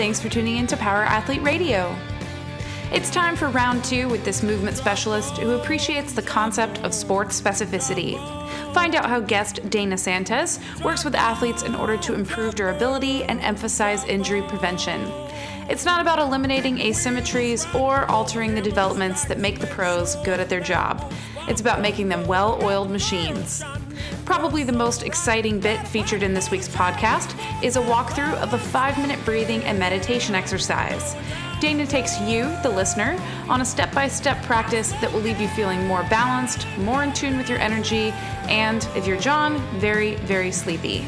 thanks for tuning in to Power Athlete Radio. It's time for round 2 with this movement specialist who appreciates the concept of sports specificity. Find out how guest Dana Santos works with athletes in order to improve durability and emphasize injury prevention. It's not about eliminating asymmetries or altering the developments that make the pros good at their job. It's about making them well-oiled machines. Probably the most exciting bit featured in this week's podcast is a walkthrough of a 5-minute breathing and meditation exercise. Dana takes you, the listener, on a step-by-step practice that will leave you feeling more balanced, more in tune with your energy, and, if you're John, very, very sleepy.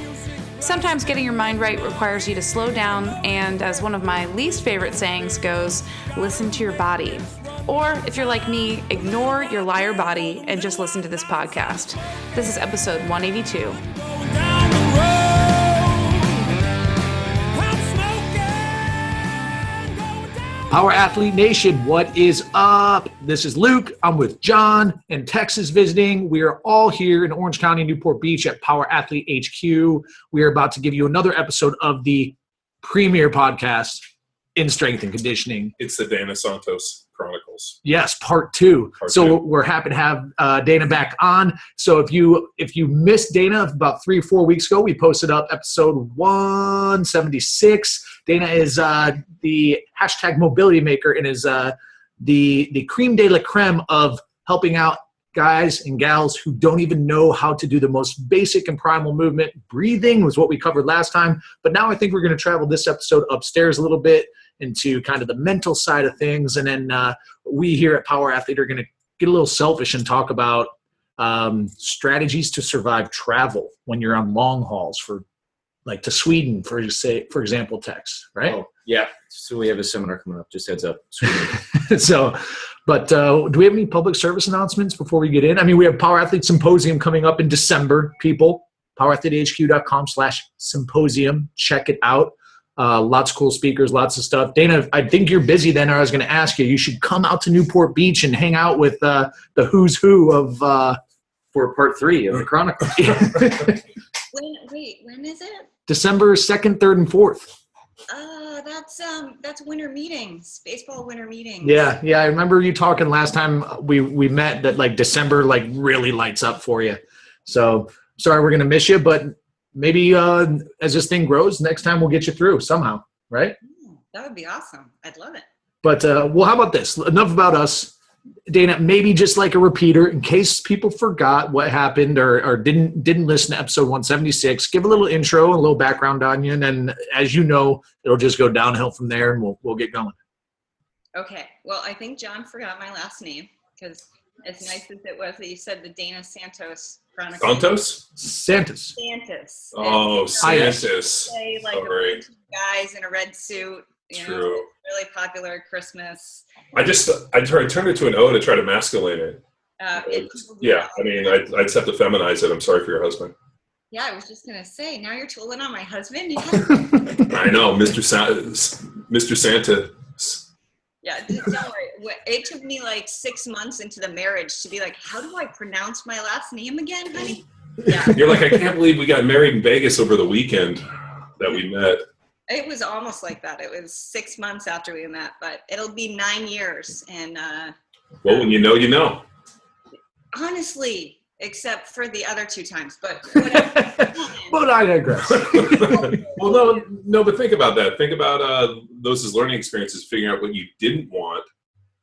Sometimes getting your mind right requires you to slow down and, as one of my least favorite sayings goes, listen to your body. Or, if you're like me, ignore your liar body and just listen to this podcast. This is episode 182. Power Athlete Nation, what is up? This is Luke. I'm with John in Texas visiting. We are all here in Orange County, Newport Beach at Power Athlete HQ. We are about to give you another episode of the premier podcast in strength and conditioning. It's the Dana Santos Chronicles. Yes, part 2. We're happy to have Dana back on. So if you missed Dana about 3 or 4 weeks ago, we posted up episode 176. Dana is the hashtag mobility maker and is the creme de la creme of helping out guys and gals who don't even know how to do the most basic and primal movement. Breathing was what we covered last time, but now I think we're going to travel this episode upstairs a little bit into kind of the mental side of things. And then we here at Power Athlete are going to get a little selfish and talk about strategies to survive travel when you're on long hauls like to Sweden, for example, Tex, right? Oh, yeah. So we have a seminar coming up, just heads up. But do we have any public service announcements before we get in? I mean, we have Power Athlete Symposium coming up in December, people. PowerAthleteHQ.com/symposium. Check it out. Lots of cool speakers, lots of stuff. Dana, I think you're busy then. I was going to ask you should come out to Newport Beach and hang out with the who's who of for part 3 of the Chronicle. When is it? December 2nd, 3rd, and 4th. That's winter meetings, baseball winter meetings. Yeah. I remember you talking last time we met that like December like really lights up for you. So sorry we're gonna miss you, but maybe as this thing grows, next time we'll get you through somehow, right? That would be awesome. I'd love it. But well, how about this? Enough about us. Dana, maybe just like a repeater in case people forgot what happened or didn't listen to episode 176. Give a little intro, a little background on you, and then as you know, it'll just go downhill from there, and we'll get going. Okay. Well, I think John forgot my last name because as nice as it was that you said the Dana Santos Chronicles. Santos? Santos. Oh, Santos. Say like a bunch of guys in a red suit. True. Really popular at Christmas. I turned it to an O to try to masculine it. Yeah, I mean, I just have to feminize it. I'm sorry for your husband. Yeah, I was just going to say, now you're tooling on my husband? Yeah. I know, Mr. Santa. Yeah, don't worry. It took me like 6 months into the marriage to be like, how do I pronounce my last name again, honey? Yeah. You're like, I can't believe we got married in Vegas over the weekend that we met. It was almost like that. It was 6 months after we met, but it'll be 9 years. And well, when you know, you know. Honestly, except for the other 2 times, but whatever. But I digress. Well, no, but think about that. Think about those as learning experiences, figuring out what you didn't want.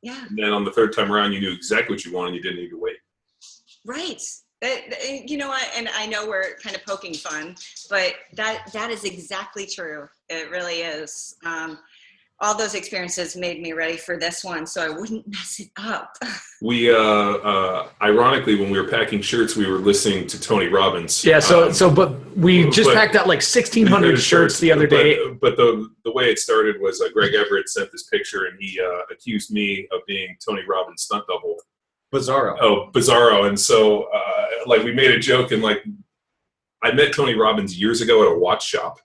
Yeah. And then on the 3rd time around, you knew exactly what you wanted. You didn't need to wait. Right. You know what? And I know we're kind of poking fun, but that is exactly true. It really is. All those experiences made me ready for this one, so I wouldn't mess it up. We, ironically, when we were packing shirts, we were listening to Tony Robbins. Yeah. But we just packed out like 1,600 shirts the other day. But the way it started was Greg Everett sent this picture, and he accused me of being Tony Robbins' stunt double. Bizarro. Oh, Bizarro. And so, we made a joke, and I met Tony Robbins years ago at a watch shop,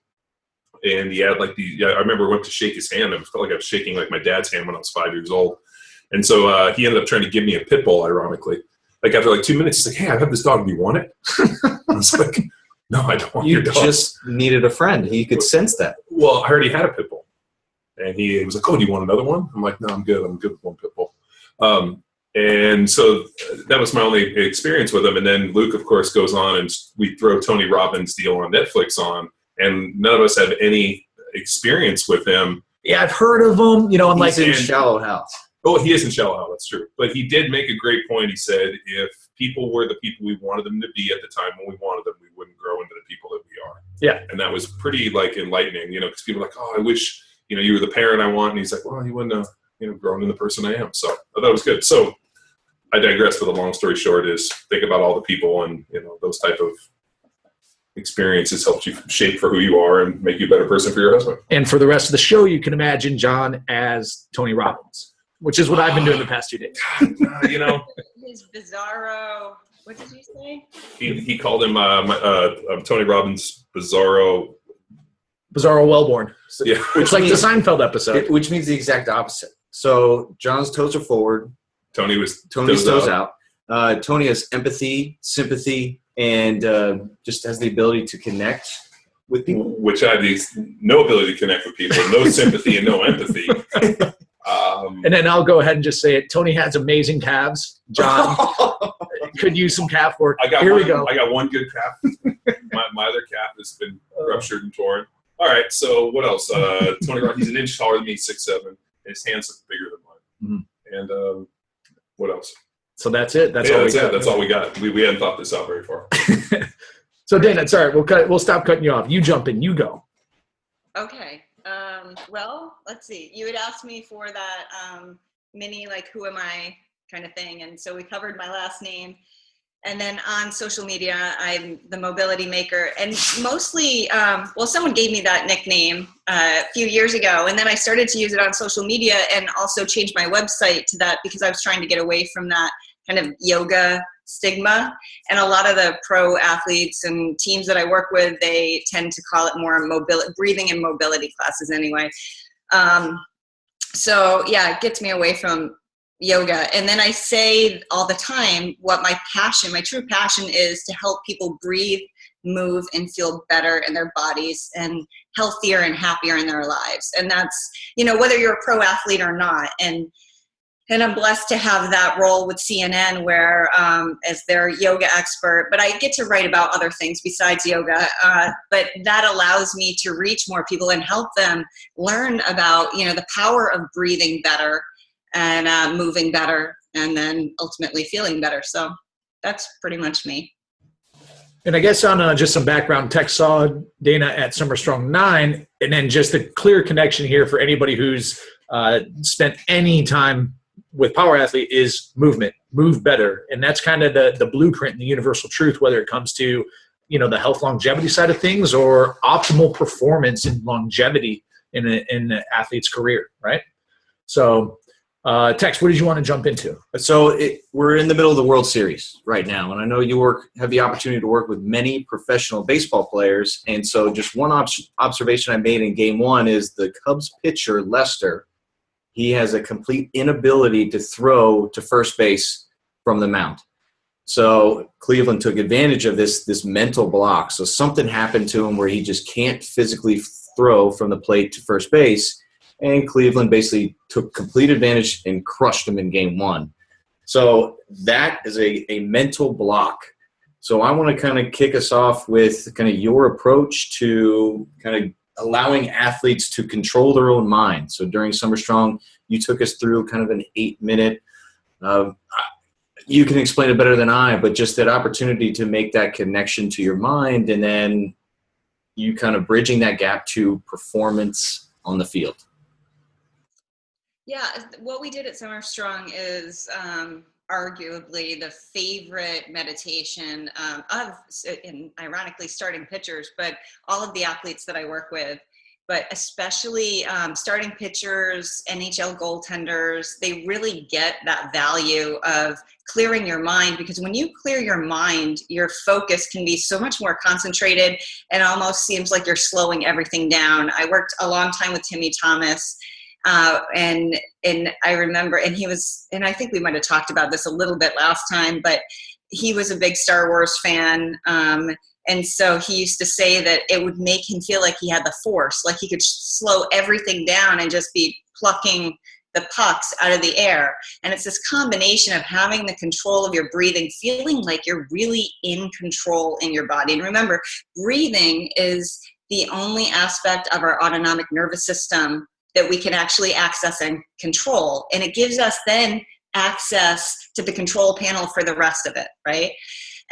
and he had I remember I went to shake his hand. I felt like I was shaking like my dad's hand when I was 5 years old. And so he ended up trying to give me a pit bull, ironically. After 2 minutes, he's like, "Hey, I have this dog. Do you want it?" I was like, "No, I don't want your dog." You just needed a friend. He could sense that. Well, I already had a pit bull. And he was like, "Oh, do you want another one?" I'm like, "No, I'm good. I'm good with one pit bull." And so that was my only experience with him. And then Luke, of course, goes on and we throw Tony Robbins' deal on Netflix on, and none of us have any experience with him. Yeah, I've heard of him. You know, I'm He's like, in Shallow House. Oh, he is in Shallow Hell, that's true. But he did make a great point. He said, if people were the people we wanted them to be at the time when we wanted them, we wouldn't grow into the people that we are. Yeah. And that was pretty, like, enlightening, you know, because people are like, "Oh, I wish, you know, you were the parent I want." And he's like, "Well, you wouldn't have, you know, grown into the person I am." So I thought it was good. So I digress, but the long story short is think about all the people and, you know, those type of experiences helped you shape for who you are and make you a better person for your husband. And for the rest of the show, you can imagine John as Tony Robbins, which is what I've been doing the past 2 days. You know, His bizarro. What did you say? he called him Tony Robbins Bizarro Wellborn. Yeah. Which like the Seinfeld episode. Which means the exact opposite. So John's toes are forward. Tony's toes out. Tony has empathy, sympathy, and just has the ability to connect with people. Which I have no ability to connect with people, no sympathy and no empathy. And then I'll go ahead and just say it. Tony has amazing calves. John could use some calf work. Here we go. I got one good calf. my other calf has been ruptured and torn. All right, so what else? Tony Robbins, he's an inch taller than me, 6'7", and his hands look bigger than mine. Mm-hmm. And what else? So that's it. That's all we got. We hadn't thought this out very far. So Dana, sorry, we'll stop cutting you off. You jump in. You go. Okay. Well, let's see. You had asked me for that mini, like, who am I kind of thing. And so we covered my last name. And then on social media, I'm the mobility maker. And mostly, someone gave me that nickname a few years ago. And then I started to use it on social media and also changed my website to that because I was trying to get away from that kind of yoga stigma. And a lot of the pro athletes and teams that I work with, they tend to call it more breathing and mobility classes anyway. So yeah, it gets me away from yoga. And then I say all the time what my true passion is to help people breathe, move, and feel better in their bodies and healthier and happier in their lives. And that's, you know, whether you're a pro athlete or not. And I'm blessed to have that role with CNN where as their yoga expert, but I get to write about other things besides yoga. But that allows me to reach more people and help them learn about, you know, the power of breathing better and moving better and then ultimately feeling better. So that's pretty much me. And I guess on just some background, Tech saw Dana at Summer Strong 9, and then just a clear connection here for anybody who's spent any time with Power Athlete is movement, move better. And that's kind of the blueprint and the universal truth, whether it comes to, you know, the health longevity side of things or optimal performance and longevity in an athlete's career, right? So Tex, what did you want to jump into? So we're in the middle of the World Series right now, and I know you have the opportunity to work with many professional baseball players. And so just one observation I made in Game 1 is the Cubs pitcher, Lester, he has a complete inability to throw to first base from the mound. So Cleveland took advantage of this mental block. So something happened to him where he just can't physically throw from the plate to first base. And Cleveland basically took complete advantage and crushed him in Game 1. So that is a mental block. So I want to kind of kick us off with kind of your approach to kind of allowing athletes to control their own mind. So during Summer Strong, you took us through kind of an 8-minute, you can explain it better than I, but just that opportunity to make that connection to your mind and then you kind of bridging that gap to performance on the field. Yeah, what we did at Summer Strong is arguably the favorite meditation and ironically starting pitchers, but all of the athletes that I work with, but especially starting pitchers, NHL goaltenders, they really get that value of clearing your mind, because when you clear your mind, your focus can be so much more concentrated and almost seems like you're slowing everything down. I worked a long time with Timmy Thomas. And I remember, and I think we might have talked about this a little bit last time, but he was a big Star Wars fan. And so he used to say that it would make him feel like he had the force, like he could slow everything down and just be plucking the pucks out of the air. And it's this combination of having the control of your breathing, feeling like you're really in control in your body. And remember, breathing is the only aspect of our autonomic nervous system that we can actually access and control. And it gives us then access to the control panel for the rest of it, right?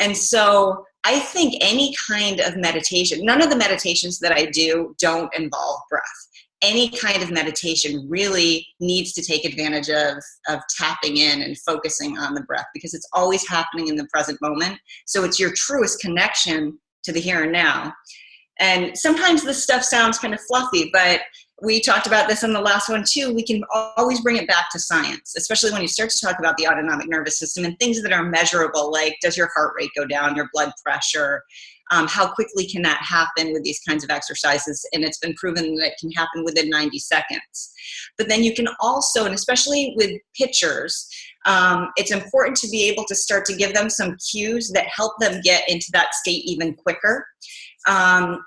And so I think any kind of meditation, none of the meditations that I do don't involve breath. Any kind of meditation really needs to take advantage of tapping in and focusing on the breath, because it's always happening in the present moment. So it's your truest connection to the here and now. And sometimes this stuff sounds kind of fluffy, but we talked about this in the last one too. We can always bring it back to science, especially when you start to talk about the autonomic nervous system and things that are measurable, like does your heart rate go down, your blood pressure, how quickly can that happen with these kinds of exercises? And it's been proven that it can happen within 90 seconds. But then you can also, and especially with pitchers, it's important to be able to start to give them some cues that help them get into that state even quicker.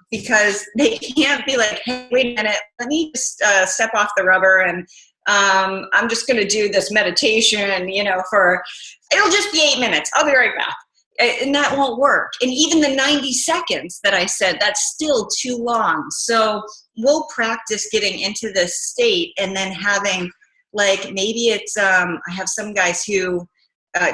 Because they can't be like, hey, wait a minute, let me just step off the rubber and I'm just going to do this meditation, it'll just be 8 minutes. I'll be right back. And that won't work. And even the 90 seconds that I said, that's still too long. So we'll practice getting into this state and then having, like, maybe it's, I have some guys who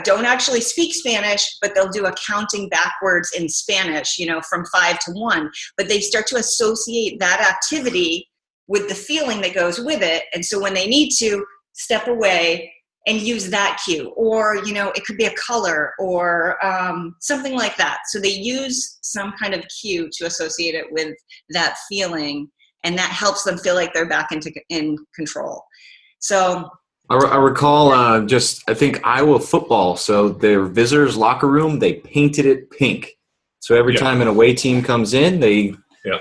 don't actually speak Spanish, but they'll do a counting backwards in Spanish, from 5 to 1. But they start to associate that activity with the feeling that goes with it. And so when they need to step away and use that cue, or, it could be a color or something like that. So they use some kind of cue to associate it with that feeling, and that helps them feel like they're back in control. So I recall I think Iowa football. So their visitors' locker room, they painted it pink. So every time an away team comes in, they, I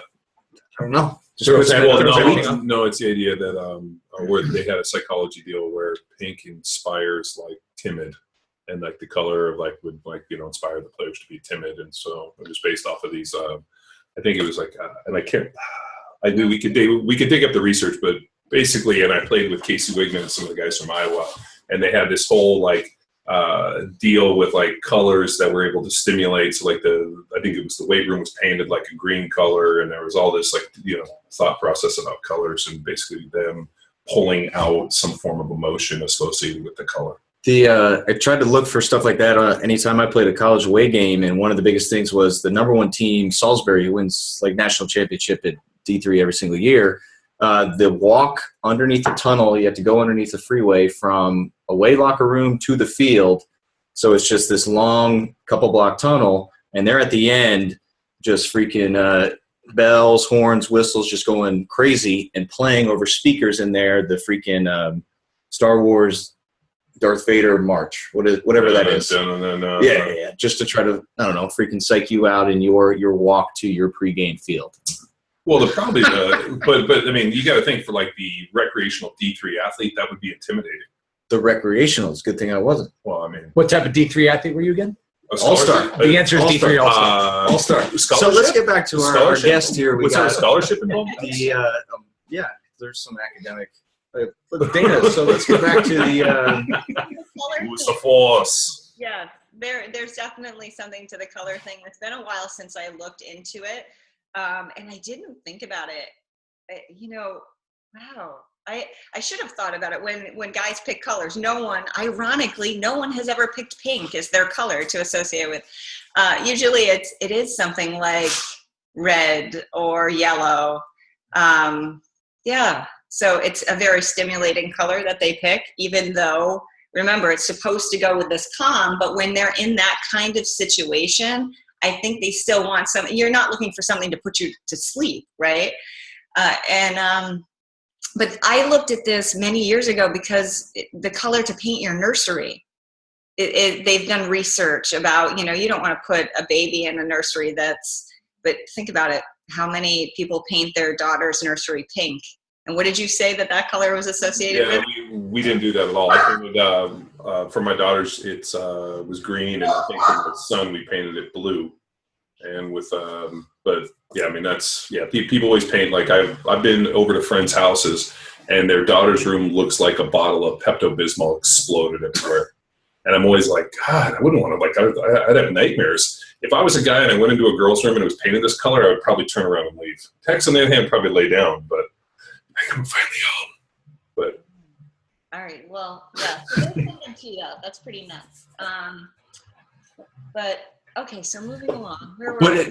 don't know. No, it's the idea that where they had a psychology deal where pink inspires like timid, and like the color of would inspire the players to be timid, and so it was based off of these. I think it was and I can't. I knew we could dig up the research, but basically, and I played with Casey Wigman and some of the guys from Iowa, and they had this whole deal with colors that were able to stimulate. So I think it was the weight room was painted like a green color, and there was all this thought process about colors and basically them pulling out some form of emotion associated with the color. I tried to look for stuff like that anytime I played a college away game, and one of the biggest things was the number one team, Salisbury, who wins national championship at D3 every single year. The walk underneath the tunnel, you have to go underneath the freeway from away locker room to the field. So it's just this long couple block tunnel, and they're at the end just freaking bells, horns, whistles, just going crazy and playing over speakers in there the freaking Star Wars Darth Vader march, whatever that is. Yeah. Just to try to, I don't know, freaking psych you out in your walk to your pregame field. Well, the problem is, but I mean, you got to think for the recreational D3 athlete, that would be intimidating. The recreational, it's a good thing I wasn't. Well, I mean, what type of D3 athlete were you again? All-star. The answer is D3 All-Star. All-Star. So let's get back to our guest here. Was there a scholarship involved? Yeah, there's some academic. Dana, so let's get back to the. Who's the force? Yeah, there's definitely something to the color thing. It's been a while since I looked into it. And I didn't think about it. Wow. I should have thought about it when guys pick colors. Ironically, no one has ever picked pink as their color to associate with. Usually it is something like red or yellow. So it's a very stimulating color that they pick, even though, remember, it's supposed to go with this calm, but when they're in that kind of situation, I think they still want something. You're not looking for something to put you to sleep, right? But I looked at this many years ago because the color to paint your nursery, they've done research about, you don't want to put a baby in a nursery but think about it. How many people paint their daughter's nursery pink? And what did you say that color was associated with? We didn't do that at all. I painted, for my daughters, it was green, and I think for my son, we painted it blue. And with, but yeah, I mean, people always paint, like I've been over to friends' houses and their daughter's room looks like a bottle of Pepto-Bismol exploded everywhere. And I'm always like, God, I wouldn't want to, like, I'd have nightmares. If I was a guy and I went into a girl's room and it was painted this color, I would probably turn around and leave. Tex, on the other hand, probably lay down, but I'm finally home. But all right, well, yeah, so there's something to that. That's pretty nuts. But okay, so moving along.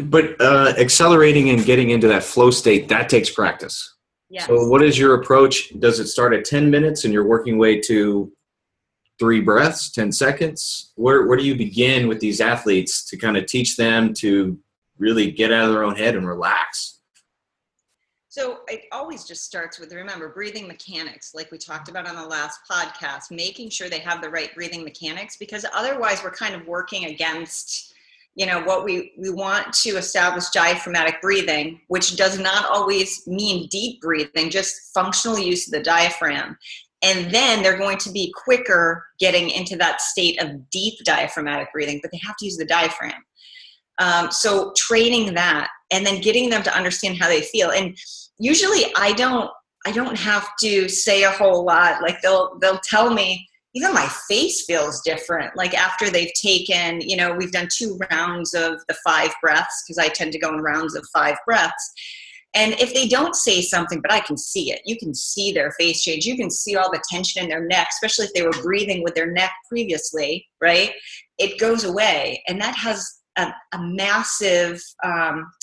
But accelerating and getting into that flow state, that takes practice. Yes. So what is your approach? Does it start at 10 minutes and you're working way to 3 breaths, 10 seconds? Where do you begin with these athletes to kind of teach them to really get out of their own head and relax? So it always just starts with, remember, breathing mechanics, like we talked about on the last podcast, making sure they have the right breathing mechanics, because otherwise we're kind of working against, what we want to establish diaphragmatic breathing, which does not always mean deep breathing, just functional use of the diaphragm. And then they're going to be quicker getting into that state of deep diaphragmatic breathing, but they have to use the diaphragm. So training that and then getting them to understand how they feel. And usually I don't have to say a whole lot. Like they'll tell me, even my face feels different. Like after they've taken, we've done 2 rounds of the 5 breaths, because I tend to go in rounds of 5 breaths. And if they don't say something, but I can see it, you can see their face change. You can see all the tension in their neck, especially if they were breathing with their neck previously, right? It goes away. And that has a massive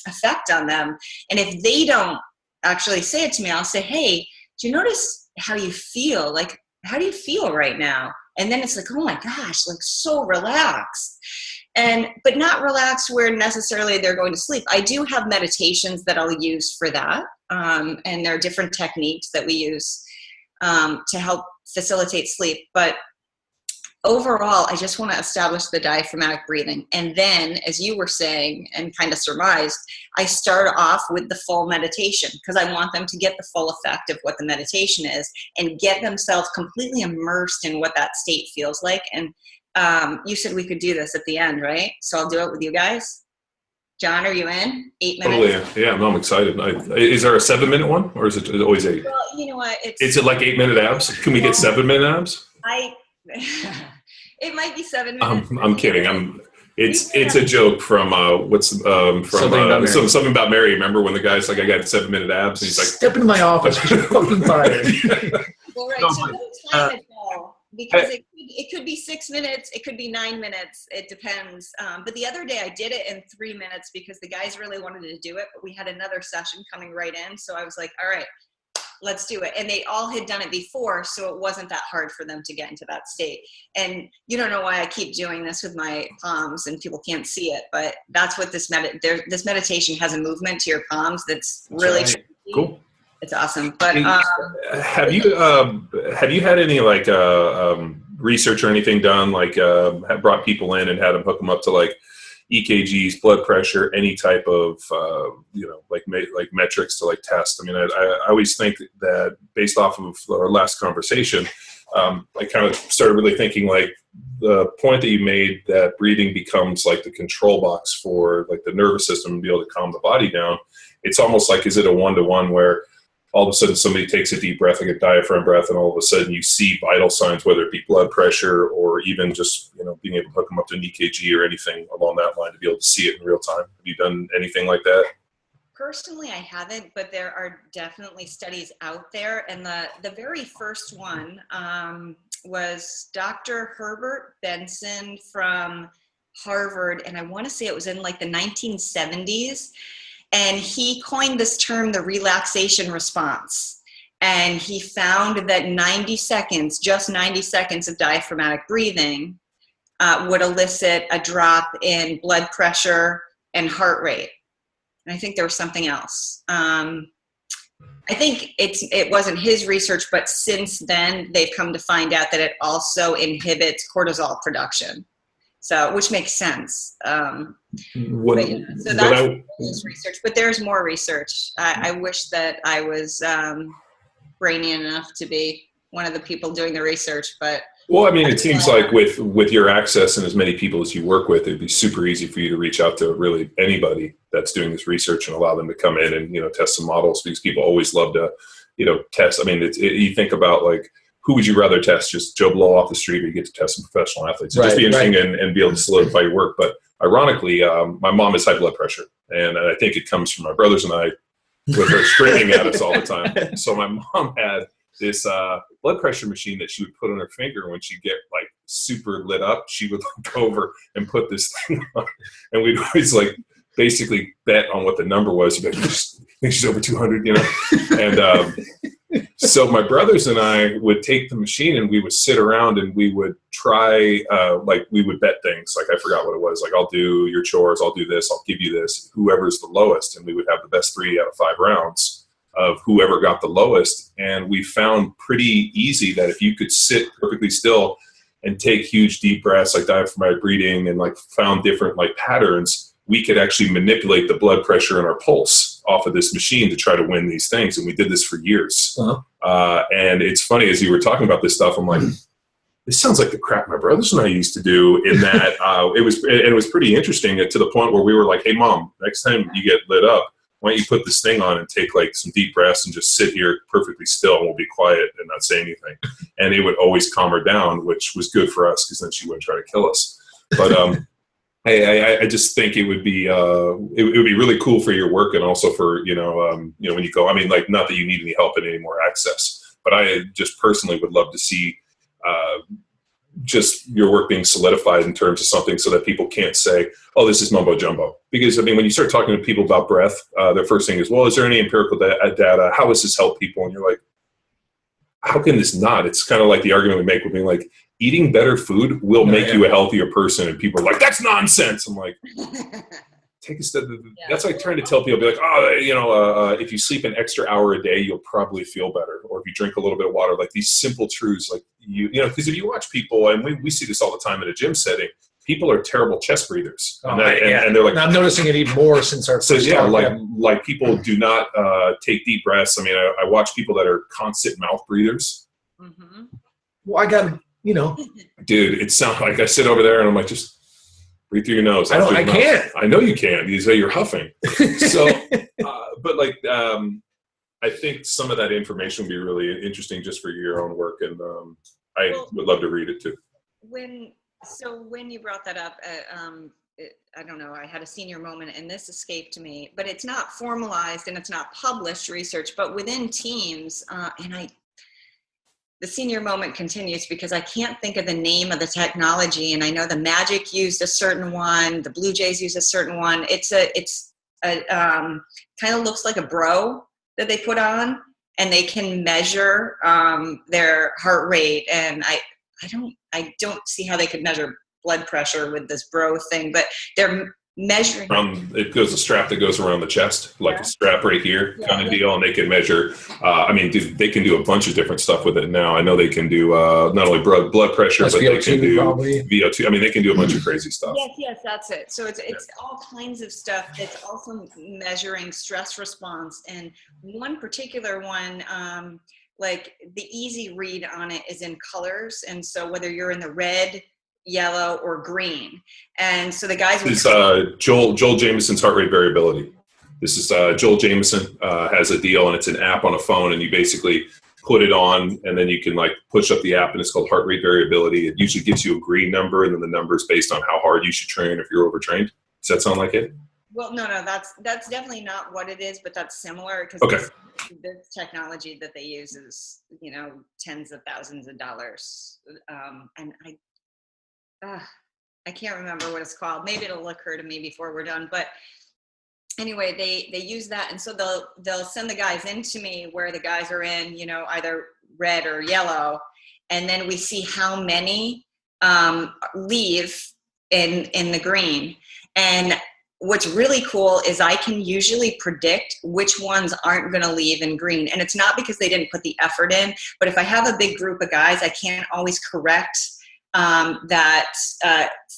effect on them. And if they don't actually say it to me, I'll say, hey, do you notice how you feel? Like, how do you feel right now? And then it's like, oh my gosh, like so relaxed. But not relaxed where necessarily they're going to sleep. I do have meditations that I'll use for that. And there are different techniques that we use to help facilitate sleep. But overall, I just want to establish the diaphragmatic breathing. And then, as you were saying and kind of surmised, I start off with the full meditation, because I want them to get the full effect of what the meditation is and get themselves completely immersed in what that state feels like. And you said we could do this at the end, right? So I'll do it with you guys. John, are you in? 8 minutes? Oh, yeah, no, I'm excited. Is there a 7-minute one, or is it always 8? Well, you know what? Is it like 8-minute abs? Can we get 7-minute abs? It might be 7 minutes. I'm kidding. It's a joke from Something About Mary. Remember when the guy's like, I got 7-minute abs, and he's like, step into my office. You're fucking fired. Well, right. So don't time it though, because it could be 6 minutes, it could be 9 minutes. It depends. But the other day I did it in 3 minutes because the guys really wanted to do it, but we had another session coming right in. So I was like, all right, let's do it. And they all had done it before, so it wasn't that hard for them to get into that state. And you don't know why I keep doing this with my palms and people can't see it, but that's what this meditation has, a movement to your palms that's really cool. It's awesome. But have you had any like research or anything done, like have brought people in and had them hook them up to like EKGs, blood pressure, any type of like metrics to like test? I mean, I always think that based off of our last conversation, I kind of started really thinking like the point that you made, that breathing becomes like the control box for like the nervous system and be able to calm the body down. It's almost like, is it a 1-to-1 where all of a sudden somebody takes a deep breath, like a diaphragm breath, and all of a sudden you see vital signs, whether it be blood pressure or even just, being able to hook them up to an EKG or anything along that line to be able to see it in real time. Have you done anything like that? Personally, I haven't, but there are definitely studies out there. And the very first one was Dr. Herbert Benson from Harvard. And I want to say it was in like the 1970s. And he coined this term, the relaxation response. And he found that 90 seconds, just 90 seconds of diaphragmatic breathing would elicit a drop in blood pressure and heart rate. And I think there was something else. I think it wasn't his research, but since then they've come to find out that it also inhibits cortisol production. So, which makes sense. So that's his research, but there's more research. I wish that I was brainy enough to be one of the people doing the research, but Well, I mean, it seems like with your access and as many people as you work with, it'd be super easy for you to reach out to really anybody that's doing this research and allow them to come in and, test some models, because people always love to, test. I mean, you think about like, who would you rather test? Just Joe Blow off the street, or you get to test some professional athletes? It'd just be interesting and be able to solidify your work. But ironically, my mom has high blood pressure, and I think it comes from my brothers and I with her screaming at us all the time. So my mom had this blood pressure machine that she would put on her finger. When she'd get like super lit up, she would go over and put this thing on, and we'd always like basically bet on what the number was. Like, I think she's over 200, and so my brothers and I would take the machine and we would sit around and we would try, we would bet things. Like, I forgot what it was. Like, I'll do your chores, I'll do this, I'll give you this, whoever's the lowest. And we would have the best 3 out of 5 rounds of whoever got the lowest. And we found pretty easy that if you could sit perfectly still and take huge deep breaths, like diaphragmatic breathing, and like found different like patterns, we could actually manipulate the blood pressure and our pulse off of this machine to try to win these things. And we did this for years. And it's funny, as you were talking about this stuff, I'm like, this sounds like the crap my brothers and I used to do, in that it was pretty interesting, to the point where we were like, hey mom, next time you get lit up, why don't you put this thing on and take like some deep breaths and just sit here perfectly still, and we'll be quiet and not say anything. And it would always calm her down, which was good for us, because then she wouldn't try to kill us. But I just think it would be really cool for your work, and also for when you go. I mean, like, not that you need any help and any more access, but I just personally would love to see just your work being solidified in terms of something, so that people can't say, "Oh, this is mumbo jumbo." Because I mean, when you start talking to people about breath, their first thing is, "Well, is there any empirical data? How does this help people?" And you're like, "How can this not?" It's kind of like the argument we make with being like, eating better food will make you a healthier person. And people are like, that's nonsense. I'm like, take a step. That's like trying to tell people, be like, if you sleep an extra hour a day, you'll probably feel better. Or if you drink a little bit of water, like these simple truths, like because if you watch people, and we see this all the time in a gym setting, people are terrible chest breathers. And they're like, and I'm noticing it even more since our first talk. Like people do not take deep breaths. I mean, I watch people that are constant mouth breathers. Mm-hmm. Well, I got dude, it sounds like I sit over there and I'm like, just breathe through your nose. I can't. I know you can. You say you're huffing. So, but like, I think some of that information would be really interesting just for your own work, and I would love to read it too. When you brought that up, I don't know, I had a senior moment, and this escaped me, but it's not formalized and it's not published research, but within teams, the senior moment continues because I can't think of the name of the technology, and I know the Magic used a certain one, the Blue Jays used a certain one. It's kind of looks like a bro that they put on, and they can measure their heart rate. And I don't see how they could measure blood pressure with this bro thing, but they're measuring. It goes a strap that goes around the chest, like a strap right here kind of deal, and they can measure. They can do a bunch of different stuff with it now. I know they can do not only blood pressure, but they can do VO2. I mean, they can do a bunch of crazy stuff. Yes, that's it. So it's all kinds of stuff that's also measuring stress response. And one particular one, like the easy read on it is in colors, and so whether you're in the red, yellow, or green. And so the guys. This is Joel Jamieson's heart rate variability. This is Joel Jamieson has a deal, and it's an app on a phone, and you basically put it on, and then you can like push up the app, and it's called heart rate variability. It usually gives you a green number, and then the number is based on how hard you should train if you're overtrained. Does that sound like it? Well, no, that's definitely not what it is, but that's similar, because this technology that they use is, tens of thousands of dollars. And I can't remember what it's called. Maybe it'll occur to me before we're done. But anyway, they use that, and so they'll send the guys into me where the guys are in, either red or yellow, and then we see how many leave in the green. And what's really cool is I can usually predict which ones aren't going to leave in green. And it's not because they didn't put the effort in, but if I have a big group of guys, I can't always correct that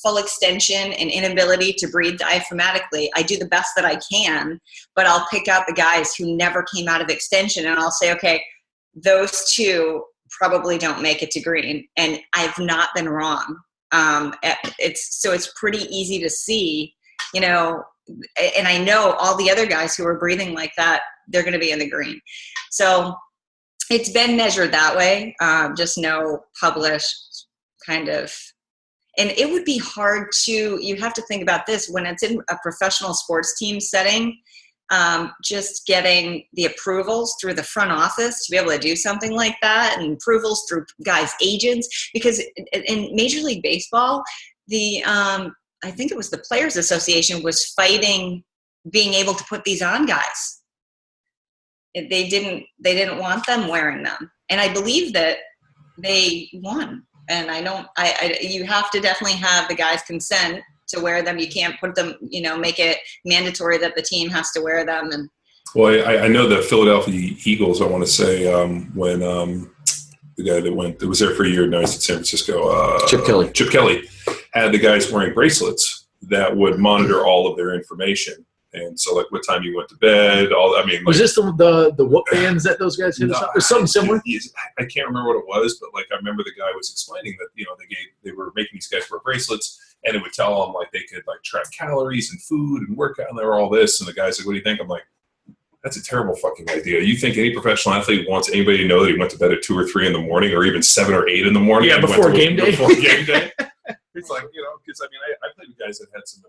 full extension and inability to breathe diaphragmatically. I do the best that I can, but I'll pick out the guys who never came out of extension, and I'll say, okay, those two probably don't make it to green, and I've not been wrong. It's pretty easy to see, you know, and I know all the other guys who are breathing like that, they're going to be in the green. So it's been measured that way. Just no published kind of, and it would be hard to, you have to think about this when it's in a professional sports team setting, just getting the approvals through the front office to be able to do something like that, and approvals through guys' agents, because in Major League Baseball, I think it was the Players Association was fighting being able to put these on guys. They didn't want them wearing them. And I believe that they won. And you have to definitely have the guys' consent to wear them. You can't put them, you know, make it mandatory that the team has to wear them. And well, I know the Philadelphia Eagles, I want to say, when the guy that was there for a year, now he's in San Francisco, Chip Kelly, had the guys wearing bracelets that would monitor all of their information. And so, like, what time you went to bed, was this the whoop bands that those guys hit? Or something similar? I can't remember what it was, but, like, I remember the guy was explaining that, you know, they were making these guys wear bracelets, and it would tell them, like, they could, like, track calories and food and workout, and they were all this. And the guy's like, what do you think? I'm like, that's a terrible fucking idea. You think any professional athlete wants anybody to know that he went to bed at 2 or 3 in the morning, or even 7 or 8 in the morning? Yeah, before game day. Before game day. It's like, you know, because, I mean, I played with guys that had some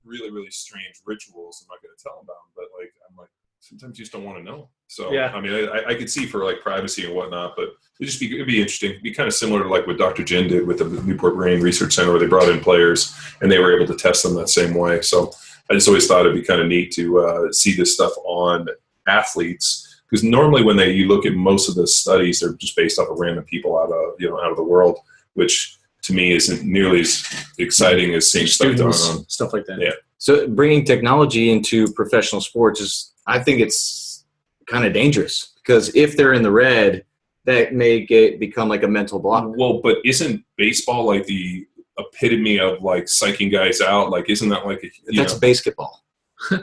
really, really strange rituals. I'm not going to tell them about them, but, like, I'm like, sometimes you just don't want to know. So, yeah. I mean, I could see for, like, privacy and whatnot, but it'd be interesting. It'd be kind of similar to, like, what Dr. Jin did with the Newport Brain Research Center, where they brought in players and they were able to test them that same way. So I just always thought it'd be kind of neat to see this stuff on athletes, because normally when you look at most of the studies, they're just based off of random people out of the world, which to me isn't nearly as exciting as seeing stuff like that. Yeah. So bringing technology into professional sports I think it's kind of dangerous, because if they're in the red, that may become like a mental block. Well, but isn't baseball like the epitome of, like, psyching guys out? Like, isn't that like that's basketball?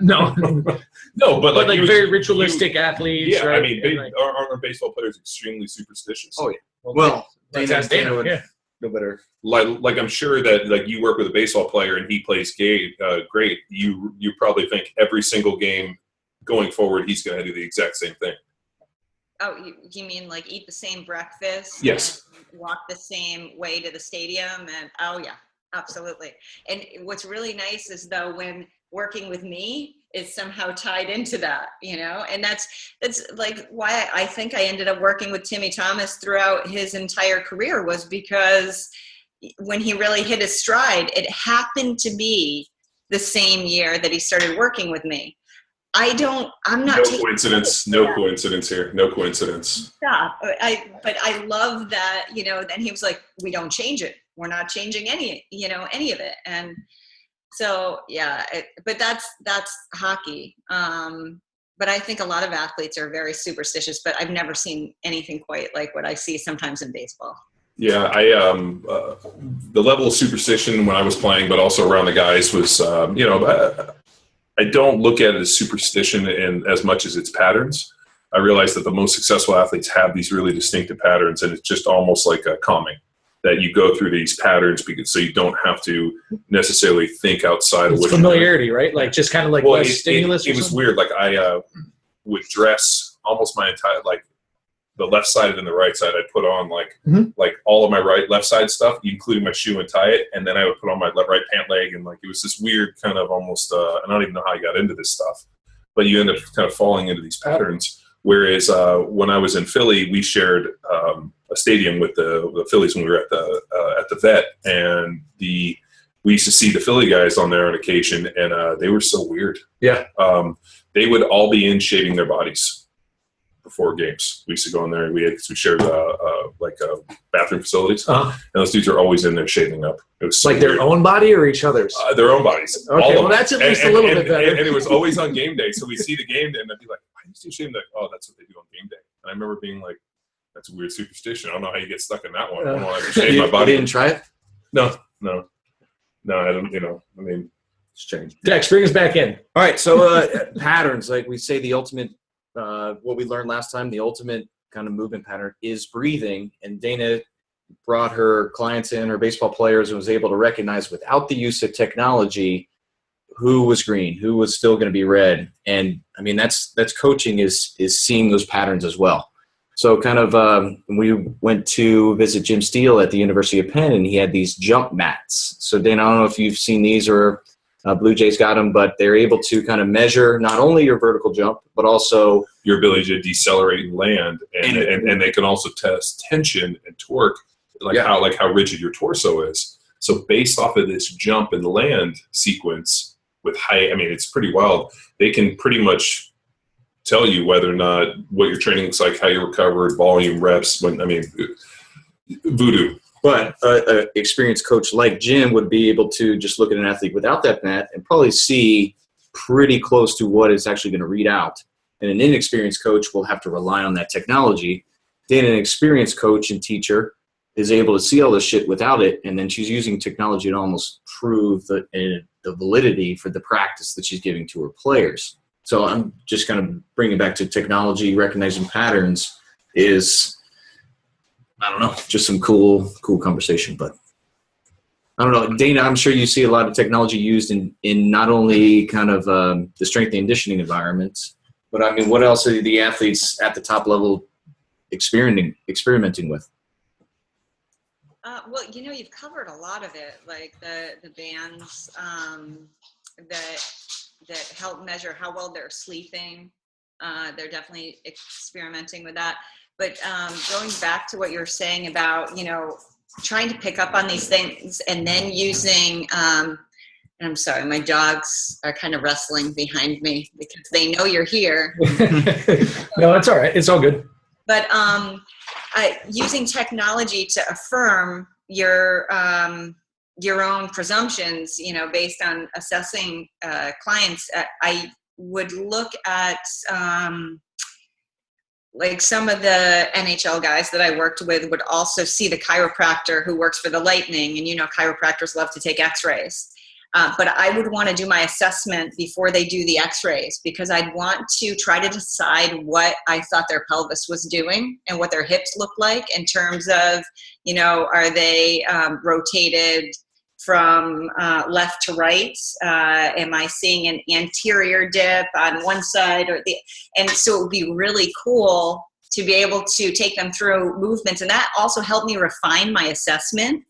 No, but like very ritualistic athletes. Yeah, right? I mean, our baseball players extremely superstitious. Oh yeah. Well, Dana would no better. Like I'm sure that, like, you work with a baseball player and he plays great. You probably think every single game going forward he's going to do the exact same thing. Oh, you mean like eat the same breakfast? Yes. And walk the same way to the stadium? And oh yeah, absolutely. And what's really nice is, though, when working with me is somehow tied into that, you know, and that's like why I think I ended up working with Timmy Thomas throughout his entire career, was because when he really hit his stride, it happened to be the same year that he started working with me. I'm not. No coincidence. No coincidence here. No coincidence. Yeah, but I love that, you know. Then he was like, "We don't change it. We're not changing any of it." And so, yeah. But that's hockey. But I think a lot of athletes are very superstitious. But I've never seen anything quite like what I see sometimes in baseball. Yeah, the level of superstition when I was playing, but also around the guys, was I don't look at it as superstition in as much as it's patterns. I realize that the most successful athletes have these really distinctive patterns, and it's just almost like a calming, that you go through these patterns so you don't have to necessarily think outside of what familiarity, right? Like, just kind of like less stimulus. It was weird. Like, I would dress almost my entire, like, the left side and the right side, I'd put on like all of my left side stuff, including my shoe, and tie it, and then I would put on my right pant leg, and, like, it was this weird kind of almost I don't even know how I got into this stuff, but you end up kind of falling into these patterns. Whereas when I was in Philly, we shared a stadium with the Phillies when we were at the Vet, and we used to see the Philly guys on there on occasion, and they were so weird. Yeah, they would all be in shaving their bodies before games. We used to go in there, and we shared bathroom facilities, and those dudes are always in there shaving up. It was so like weird. Their own body or each other's? Their own bodies. Okay, well, that's at least a little bit better. And it was always on game day, so we see the game day, and I'd be like, why do you still shave them? Oh, that's what they do on game day. And I remember being like, that's a weird superstition. I don't know how you get stuck in that one. I don't want to shave my body. You didn't try it? No, I don't, I mean, it's changed. Dex, bring us back in. All right, so patterns, like we say, the ultimate, what we learned last time, the ultimate kind of movement pattern is breathing. And Dana brought her clients in, her baseball players, and was able to recognize without the use of technology who was green, who was still going to be red. And I mean, that's coaching is seeing those patterns as well. So kind of we went to visit Jim Steele at the University of Penn, and he had these jump mats. So Dana, I don't know if you've seen these or Blue Jays got them, but they're able to kind of measure not only your vertical jump, but also your ability to decelerate and land. And they can also test tension and torque, how rigid your torso is. So based off of this jump and land sequence with it's pretty wild. They can pretty much tell you whether or not what your training looks like, how you recovered, volume, reps. Voodoo. But an experienced coach like Jim would be able to just look at an athlete without that mat and probably see pretty close to what it's actually going to read out. And an inexperienced coach will have to rely on that technology. Then an experienced coach and teacher is able to see all this shit without it, and then she's using technology to almost prove the validity for the practice that she's giving to her players. So I'm just kind of bringing back to technology, recognizing patterns is, I don't know, just some cool conversation. But I don't know, Dana, I'm sure you see a lot of technology used in not only kind of the strength and conditioning environments, but I mean, what else are the athletes at the top level experimenting with? Well, you've covered a lot of it, like the bands that help measure how well they're sleeping. They're definitely experimenting with that. But going back to what you're saying about, trying to pick up on these things and then using, and I'm sorry, my dogs are kind of wrestling behind me because they know you're here. No, it's all right. It's all good. But using technology to affirm your own presumptions, based on assessing clients, I would look at like some of the NHL guys that I worked with would also see the chiropractor who works for the Lightning, and chiropractors love to take x-rays. But I would want to do my assessment before they do the x-rays, because I'd want to try to decide what I thought their pelvis was doing and what their hips look like in terms of, are they rotated from left to right? Am I seeing an anterior dip on one side and so it would be really cool to be able to take them through movements. And that also helped me refine my assessment,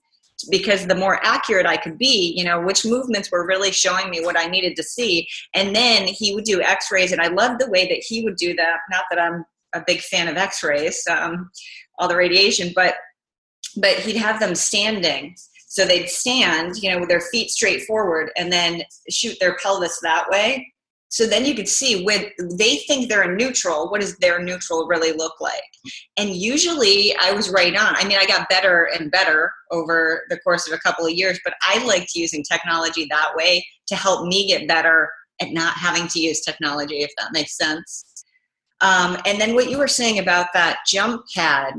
because the more accurate I could be, which movements were really showing me what I needed to see. And then he would do x-rays, and I loved the way that he would do that. Not that I'm a big fan of x-rays, all the radiation, but he'd have them standing. So they'd stand, with their feet straight forward and then shoot their pelvis that way. So then you could see when they think they're in neutral, what does their neutral really look like? And usually I was right on. I got better and better over the course of a couple of years, but I liked using technology that way to help me get better at not having to use technology, if that makes sense. And then what you were saying about that jump pad,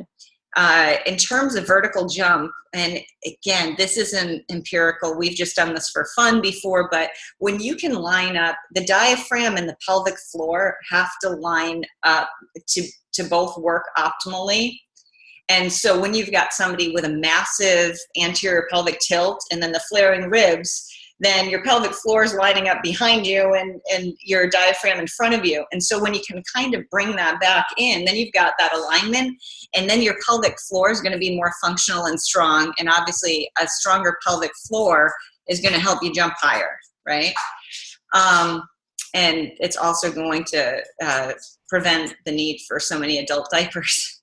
in terms of vertical jump, and again, this isn't empirical, we've just done this for fun before, but when you can line up, the diaphragm and the pelvic floor have to line up to both work optimally. And so when you've got somebody with a massive anterior pelvic tilt and then the flaring ribs, then your pelvic floor is lining up behind you and your diaphragm in front of you. And so when you can kind of bring that back in, then you've got that alignment, and then your pelvic floor is going to be more functional and strong. And obviously a stronger pelvic floor is going to help you jump higher, right? And it's also going to prevent the need for so many adult diapers.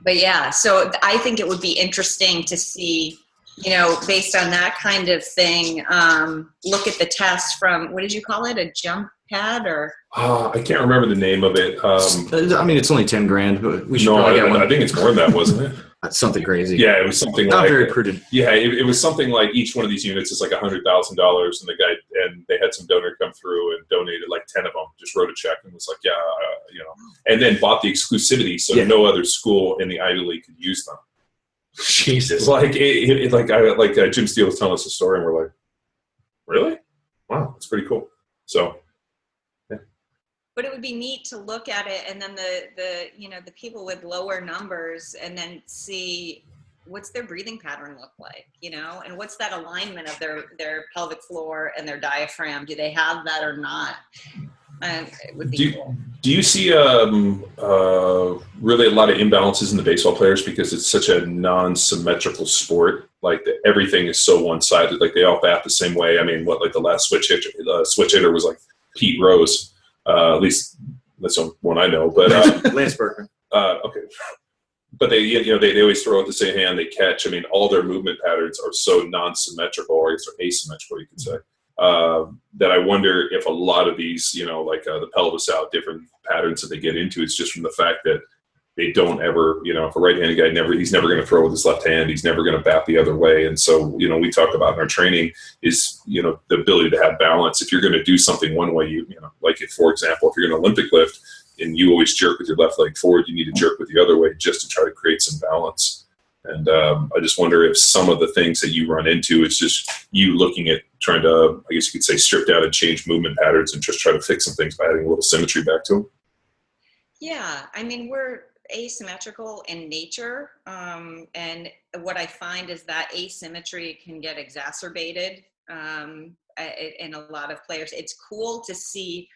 But yeah, so I think it would be interesting to see, based on that kind of thing, look at the test from, what did you call it? A jump pad or? I can't remember the name of it. It's only $10,000, but we should probably get one. I think it's more than that, wasn't it? That's something crazy. Yeah, it was something not like, very prudent. Yeah, it was something like each one of these units is like $100,000, and they had some donor come through and donated like 10 of them. Just wrote a check and was like, and then bought the exclusivity, so no other school in the Ivy League could use them. Jesus, Jim Steele was telling us a story, and we're like, "Really? Wow, that's pretty cool." So, yeah. But it would be neat to look at it, and then the people with lower numbers, and then see what's their breathing pattern look like, and what's that alignment of their pelvic floor and their diaphragm? Do they have that or not? It would be cool. Do you see really a lot of imbalances in the baseball players because it's such a non-symmetrical sport? Like everything is so one-sided. Like they all bat the same way. I mean, the last switch hitter was like Pete Rose. At least that's one I know. But Lance Berkman. Okay. But they always throw out the same hand. They catch. I mean, all their movement patterns are so non-symmetrical, or I guess they're asymmetrical, you could say. That I wonder if a lot of these, the pelvis out, different patterns that they get into, it's just from the fact that they don't ever, if a right-handed guy he's never going to throw with his left hand, he's never going to bat the other way. And so, we talk about in our training is, the ability to have balance. If you're going to do something one way, for example, if you're going to Olympic lift and you always jerk with your left leg forward, you need to jerk with the other way just to try to create some balance. And I just wonder if some of the things that you run into is just you looking at trying to, I guess you could say, strip down and change movement patterns and just try to fix some things by adding a little symmetry back to them. Yeah, I mean, we're asymmetrical in nature. And what I find is that asymmetry can get exacerbated in a lot of players. It's cool to see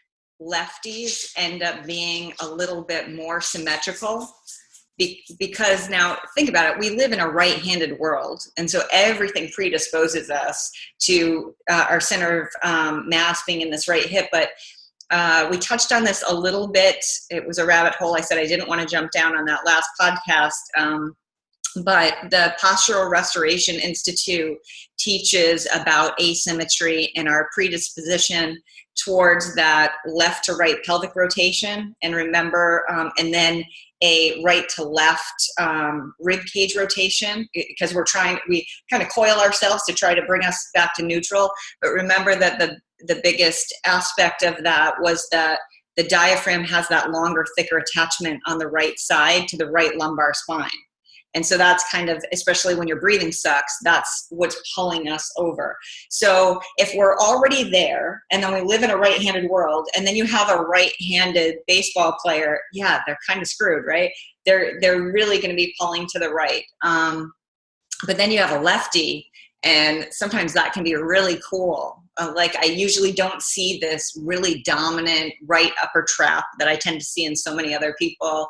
lefties end up being a little bit more symmetrical. Because now think about it, we live in a right-handed world, and so everything predisposes us to our center of mass being in this right hip. But we touched on this a little bit. It was a rabbit hole. I said I didn't want to jump down on that last podcast. But the Postural Restoration Institute teaches about asymmetry and our predisposition towards that left to right pelvic rotation. And remember, and then a right to left rib cage rotation, because we kind of coil ourselves to try to bring us back to neutral. But remember that the biggest aspect of that was that the diaphragm has that longer, thicker attachment on the right side to the right lumbar spine. And so that's kind of, especially when your breathing sucks, that's what's pulling us over. So if we're already there, and then we live in a right-handed world, and then you have a right-handed baseball player, yeah, they're kind of screwed, right? They're really going to be pulling to the right. But then you have a lefty, and sometimes that can be really cool. I usually don't see this really dominant right upper trap that I tend to see in so many other people.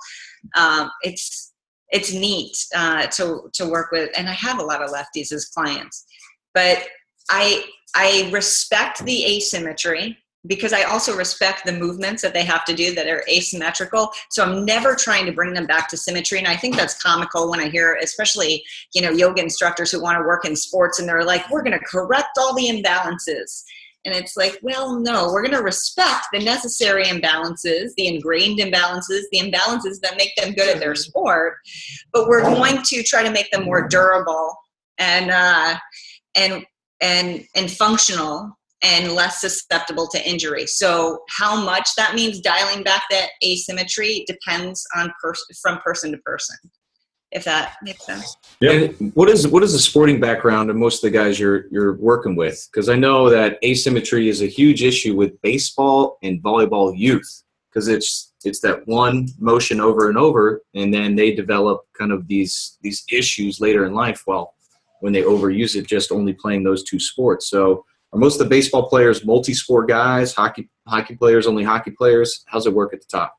It's neat to work with, and I have a lot of lefties as clients. But I respect the asymmetry because I also respect the movements that they have to do that are asymmetrical. So I'm never trying to bring them back to symmetry. And I think that's comical when I hear, especially, yoga instructors who want to work in sports, and they're like, we're going to correct all the imbalances. And it's like, well, no, we're going to respect the necessary imbalances, the ingrained imbalances, the imbalances that make them good at their sport, but we're going to try to make them more durable and functional and less susceptible to injury. So how much that means dialing back that asymmetry depends on from person to person, if that makes sense. Yeah. What is the sporting background of most of the guys you're working with? Because I know that asymmetry is a huge issue with baseball and volleyball youth, because it's that one motion over and over, and then they develop kind of these issues later in life. Well, when they overuse it, just only playing those two sports. So are most of the baseball players multi-sport guys? Hockey players only hockey players? How's it work at the top?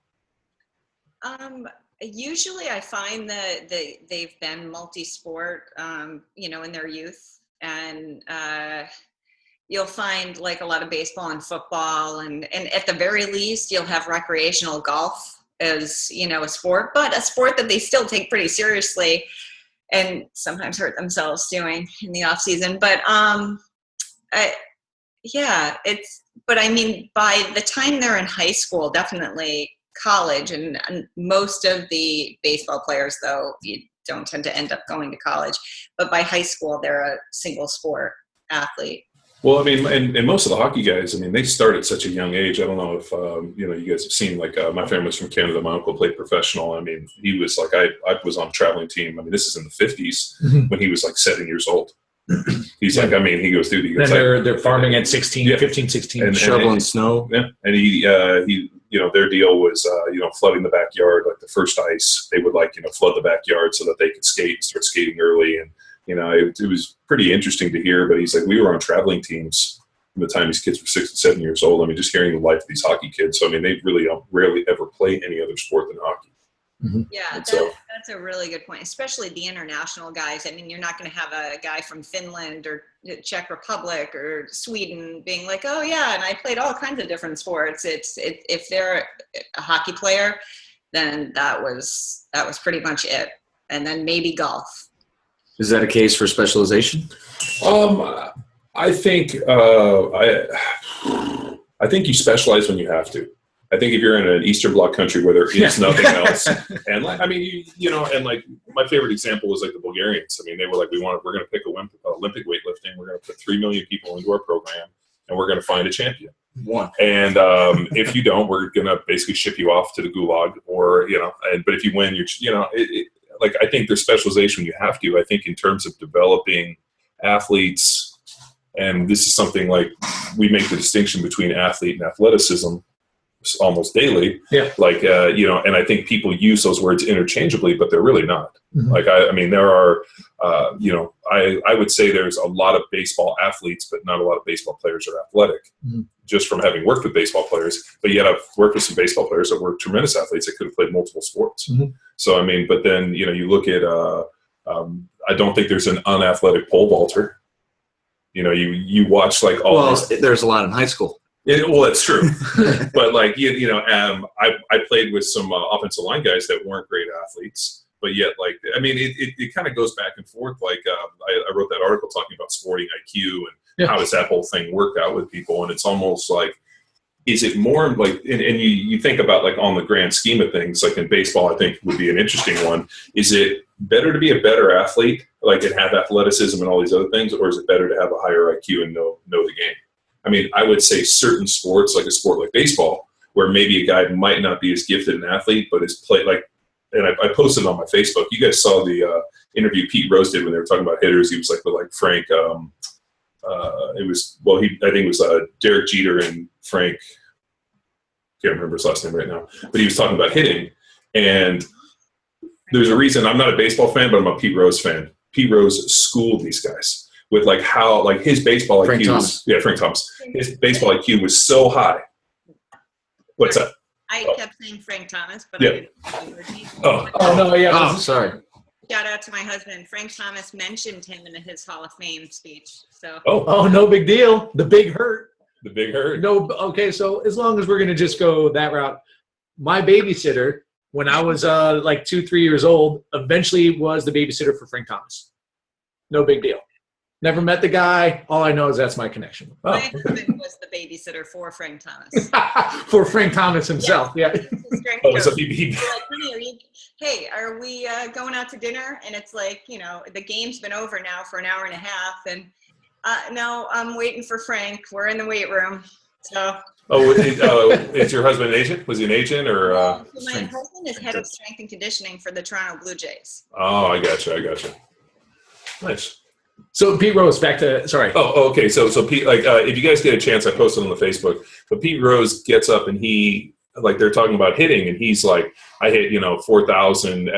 Usually I find that they've been multi-sport, in their youth. And you'll find like a lot of baseball and football. And at the very least, you'll have recreational golf as, a sport, but a sport that they still take pretty seriously and sometimes hurt themselves doing in the off season. But but I mean, by the time they're in high school, definitely college, and most of the baseball players, though, you don't tend to end up going to college, but by high school, they're a single sport athlete. Well, I mean, and most of the hockey guys, I mean, they start at such a young age. I don't know if, you guys have seen, my family's from Canada. My uncle played professional. I mean, he was I was on a traveling team. I mean, this is in the 50s when he was 7 years old. He's he goes through the. Then they're farming at 16, 15, 16. And shoveling snow. Yeah. And he their deal was, flooding the backyard, like the first ice, they would flood the backyard so that they could start skating early. And, it was pretty interesting to hear, but he's like, we were on traveling teams from the time these kids were 6 and 7 years old. I mean, just hearing the life of these hockey kids. So, I mean, they really rarely ever play any other sport than hockey. Mm-hmm. Yeah, that's a really good point, especially the international guys. I mean, you're not going to have a guy from Finland or Czech Republic or Sweden being like, oh, yeah, and I played all kinds of different sports. If they're a hockey player, then that was pretty much it. And then maybe golf. Is that a case for specialization? I think I think you specialize when you have to. I think if you're in an Eastern Bloc country where there is nothing else, and my favorite example was like the Bulgarians. I mean, they were like, we're going to pick Olympic weightlifting. We're going to put 3 million people into our program, and we're going to find a champion. One. And if you don't, we're going to basically ship you off to the gulag, or but if you win, I think there's specialization when you have to. I think in terms of developing athletes, and this is something like we make the distinction between athlete and athleticism almost daily. Yeah. And I think people use those words interchangeably, but they're really not. Mm-hmm. There are, I would say there's a lot of baseball athletes, but not a lot of baseball players are athletic, mm-hmm. just from having worked with baseball players. But yet I've worked with some baseball players that were tremendous athletes that could have played multiple sports. Mm-hmm. So, but then, you look at, I don't think there's an unathletic pole vaulter. You watch there's a lot in high school. Well, that's true. But I played with some offensive line guys that weren't great athletes, but yet it kind of goes back and forth. I wrote that article talking about sporting IQ and how does that whole thing work out with people. And it's almost like, is it more and you think about on the grand scheme of things, like in baseball, I think would be an interesting one. Is it better to be a better athlete, and have athleticism and all these other things, or is it better to have a higher IQ and know the game? I mean, I would say certain sports, like a sport like baseball, where maybe a guy might not be as gifted an athlete, but is played and I posted it on my Facebook. You guys saw the interview Pete Rose did when they were talking about hitters. He was with Frank. I think it was Derek Jeter and Frank. Can't remember his last name right now, but he was talking about hitting. And there's a reason I'm not a baseball fan, but I'm a Pete Rose fan. Pete Rose schooled these guys with how his baseball Frank IQ Thomas. Frank Thomas. His baseball IQ was so high. What's that? I kept saying Frank Thomas, but Yeah. I didn't heard me. Oh no, yeah. Oh, sorry. Shout out to my husband. Frank Thomas mentioned him in his Hall of Fame speech. So Oh, no big deal. The Big Hurt. The Big Hurt. No, okay. So as long as we're gonna just go that route, my babysitter when I was 2-3 years old eventually was the babysitter for Frank Thomas. No big deal. Never met the guy. All I know is that's my connection. my husband was the babysitter for Frank Thomas. For Frank Thomas himself, yeah. His strength Oh, coach. so We're like, honey, hey, are we going out to dinner? And it's the game's been over now for an hour and a half. And no, I'm waiting for Frank. We're in the weight room. So. Is your husband an agent? Was he an agent or? So my husband is head of strength and conditioning for the Toronto Blue Jays. Oh, I gotcha. Nice. So Pete Rose, back to sorry. Oh, okay. So Pete, if you guys get a chance, I posted on the Facebook. But Pete Rose gets up and he they're talking about hitting, and he's like, I hit 4,000,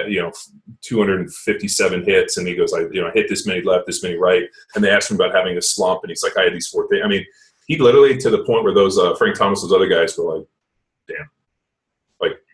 257 hits, and he goes, I hit this many left, this many right, and they asked him about having a slump, and he's like, I had these 4 things. I mean, he literally to the point where those Frank Thomas, those other guys were like, damn,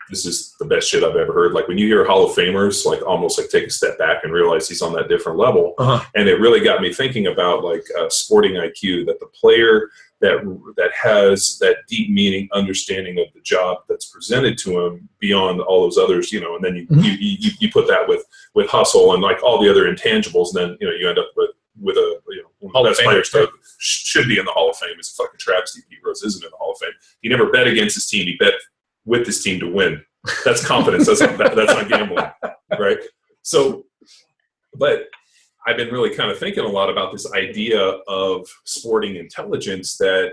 this is the best shit I've ever heard. When you hear Hall of Famers, almost take a step back and realize he's on that different level. Uh-huh. And it really got me thinking about sporting IQ, that the player that has that deep meaning understanding of the job that's presented to him beyond all those others, and then you put that with hustle and all the other intangibles, and then you end up with a one of the best players that should be in the Hall of Fame. Is a fucking travesty Pete Rose isn't in the Hall of Fame. He never bet against his team. He bet with his team to win. That's confidence. That's not gambling, right? So, but I've been really kind of thinking a lot about this idea of sporting intelligence that,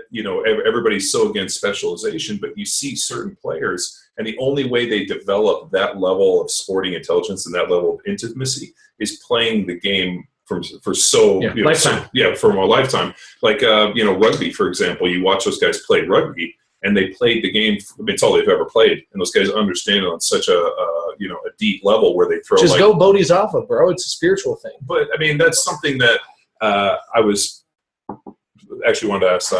everybody's so against specialization, but you see certain players and the only way they develop that level of sporting intelligence and that level of intimacy is playing the game from a lifetime. Like, rugby, for example, you watch those guys play rugby and they played the game. It's all they've ever played, and those guys understand it on such a deep level where they throw. Just go Bodie's alpha, bro. It's a spiritual thing. But I mean, that's something that I was actually wanted to ask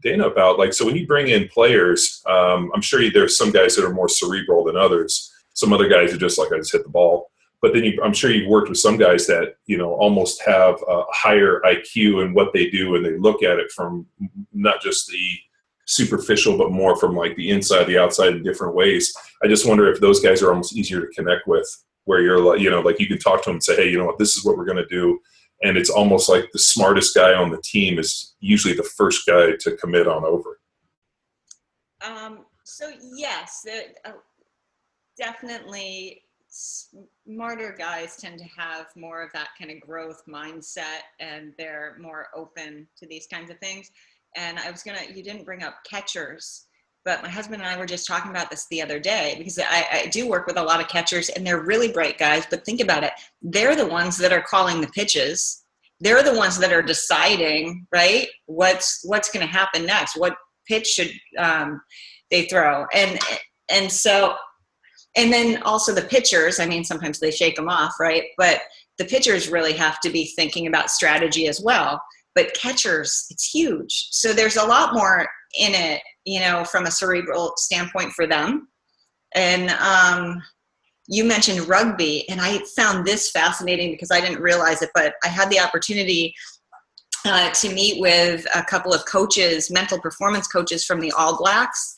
Dana about. Like, so when you bring in players, I'm sure there's some guys that are more cerebral than others. Some other guys are just like, I just hit the ball. But then I'm sure you've worked with some guys that, almost have a higher IQ in what they do, and they look at it from not just the superficial, but more from like the inside, the outside in different ways. I just wonder if those guys are almost easier to connect with, where you're like, like you can talk to them and say, hey, you know what, this is what we're going to do. And it's almost like the smartest guy on the team is usually the first guy to commit on over. So yes, definitely smarter guys tend to have more of that kind of growth mindset, and they're more open to these kinds of things. And you didn't bring up catchers, but my husband and I were just talking about this the other day, because I do work with a lot of catchers, and they're really bright guys. But think about it. They're the ones that are calling the pitches. They're the ones that are deciding, right, what's going to happen next, what pitch should they throw. And so, and then also the pitchers, I mean, sometimes they shake them off, right? But the pitchers really have to be thinking about strategy as well. But catchers, it's huge. So there's a lot more in it, from a cerebral standpoint for them. And you mentioned rugby, and I found this fascinating because I didn't realize it, but I had the opportunity to meet with a couple of coaches, mental performance coaches from the All Blacks.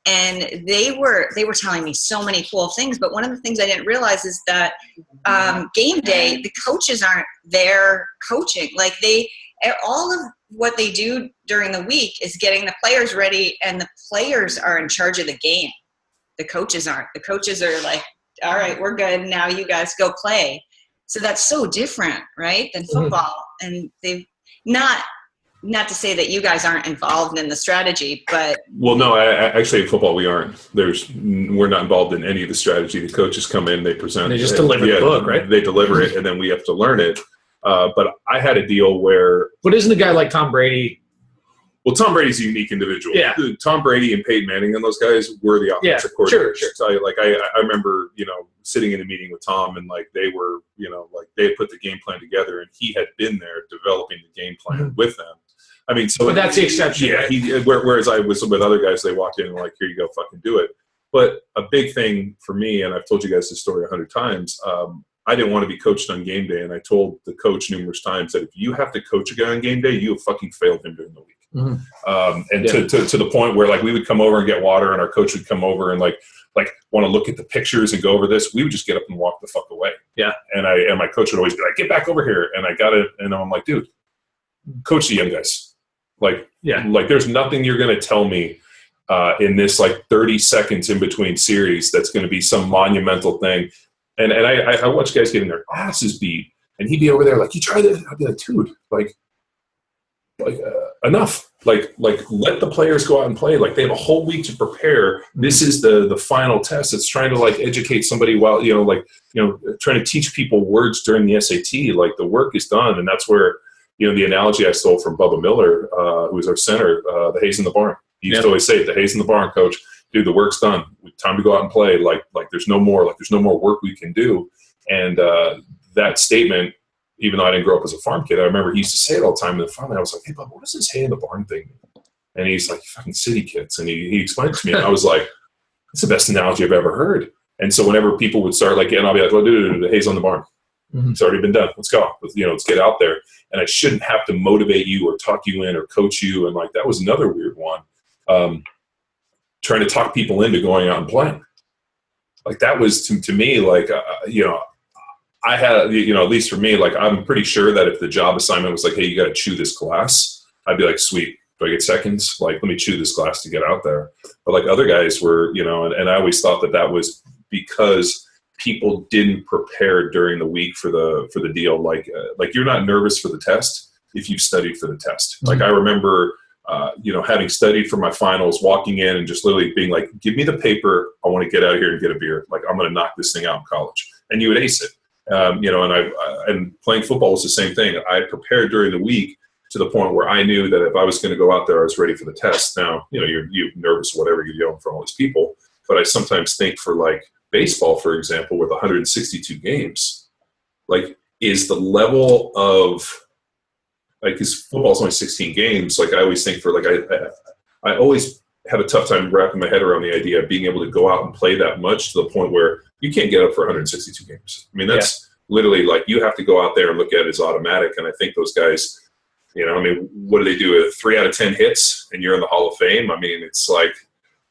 And they were telling me so many cool things. But one of the things I didn't realize is that game day, the coaches aren't there coaching. Like all of what they do during the week is getting the players ready, and the players are in charge of the game. The coaches aren't. The coaches are like, all right, we're good. Now you guys go play. So that's so different, right, than football. And they've not to say that you guys aren't involved in the strategy, but well, no, actually in football we aren't. We're not involved in any of the strategy. The coaches come in, they present, they just deliver the book, right? They deliver it, and then we have to learn it. But I had a deal where, but isn't a guy like Tom Brady? Well, Tom Brady's a unique individual. Yeah. Tom Brady and Peyton Manning and those guys were the offensive coordinators. Sure. So I remember, sitting in a meeting with Tom, and like they were, they had put the game plan together, and he had been there developing the game plan with them. I mean, so but that's the exception. Yeah. Right? Whereas I was with other guys, they walked in and like, here you go, fucking do it. But a big thing for me, and I've told you guys this story 100 times, I didn't want to be coached on game day, and I told the coach numerous times that if you have to coach a guy on game day, you have fucking failed him during the week. To the point where like we would come over and get water, and our coach would come over and like want to look at the pictures and go over this. We would just get up and walk the fuck away. Yeah. And my coach would always be like, get back over here. And I got it. And I'm like, dude, coach the young guys. Like there's nothing you're going to tell me in this like 30 seconds in between series that's going to be some monumental thing. And I watch guys getting their asses beat, and he'd be over there like, you tried it. I'd be like, dude, enough. Like let the players go out and play. Like they have a whole week to prepare. This is the final test. It's trying to like educate somebody while trying to teach people words during the SAT. Like the work is done, and that's where the analogy I stole from Bubba Miller, who was our center, the hay's in the barn. He used to always say, the hay's in the barn, coach. Dude, the work's done. Time to go out and play. Like there's no more work we can do. And that statement, even though I didn't grow up as a farm kid, I remember he used to say it all the time. And finally I was like, hey, Bubba, what is this hay in the barn thing mean? And he's like, fucking city kids. And he explained it to me, and I was like, that's the best analogy I've ever heard. And so whenever people would start like, I'll be like, well, dude, the hay's on the barn. It's already been done. Let's go. Let's get out there. And I shouldn't have to motivate you or talk you in or coach you. And like, that was another weird one. Trying to talk people into going out and playing. Like that was to me, like, I had, at least for me, like, I'm pretty sure that if the job assignment was like, hey, you got to chew this glass, I'd be like, sweet. Do I get seconds? Like, let me chew this glass to get out there. But like other guys were, and I always thought that was because people didn't prepare during the week for the deal. Like you're not nervous for the test if you've studied for the test. Like I remember, having studied for my finals, walking in and just literally being like, give me the paper. I want to get out of here and get a beer. Like I'm going to knock this thing out in college. And you would ace it. And playing football was the same thing. I prepared during the week to the point where I knew that if I was going to go out there, I was ready for the test. Now, you're nervous, whatever, you're yelling from all these people. But I sometimes think for like baseball, for example, with 162 games, like is the level of like, because football's only 16 games. Like I always think for like, I always have a tough time wrapping my head around the idea of being able to go out and play that much to the point where you can't get up for 162 games. I mean, that's literally like you have to go out there and look at it as automatic. And I think those guys, what do they do? 3 out of 10 hits and you're in the Hall of Fame. I mean, it's like,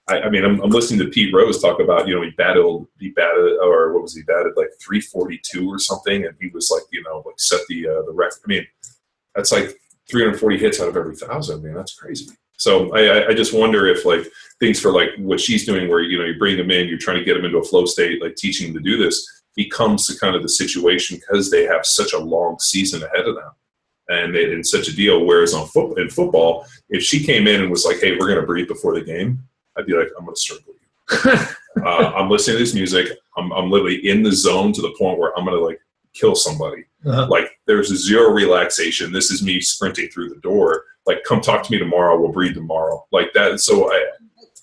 I'm listening to Pete Rose talk about, he batted, or what was he batted, like 342 or something. And he was like, like set the record. I mean, that's like 340 hits out of every 1,000. I mean, that's crazy. So I just wonder if like things for like what she's doing where, you bring them in, you're trying to get them into a flow state, like teaching them to do this becomes the kind of the situation because they have such a long season ahead of them. And in such a deal, whereas in football, if she came in and was like, hey, we're going to breathe before the game, I'd be like, I'm going to circle you. I'm listening to this music. I'm literally in the zone to the point where I'm going to like kill somebody. Like there's zero relaxation. This is me sprinting through the door. Like, come talk to me tomorrow. We'll breathe tomorrow. Like that. So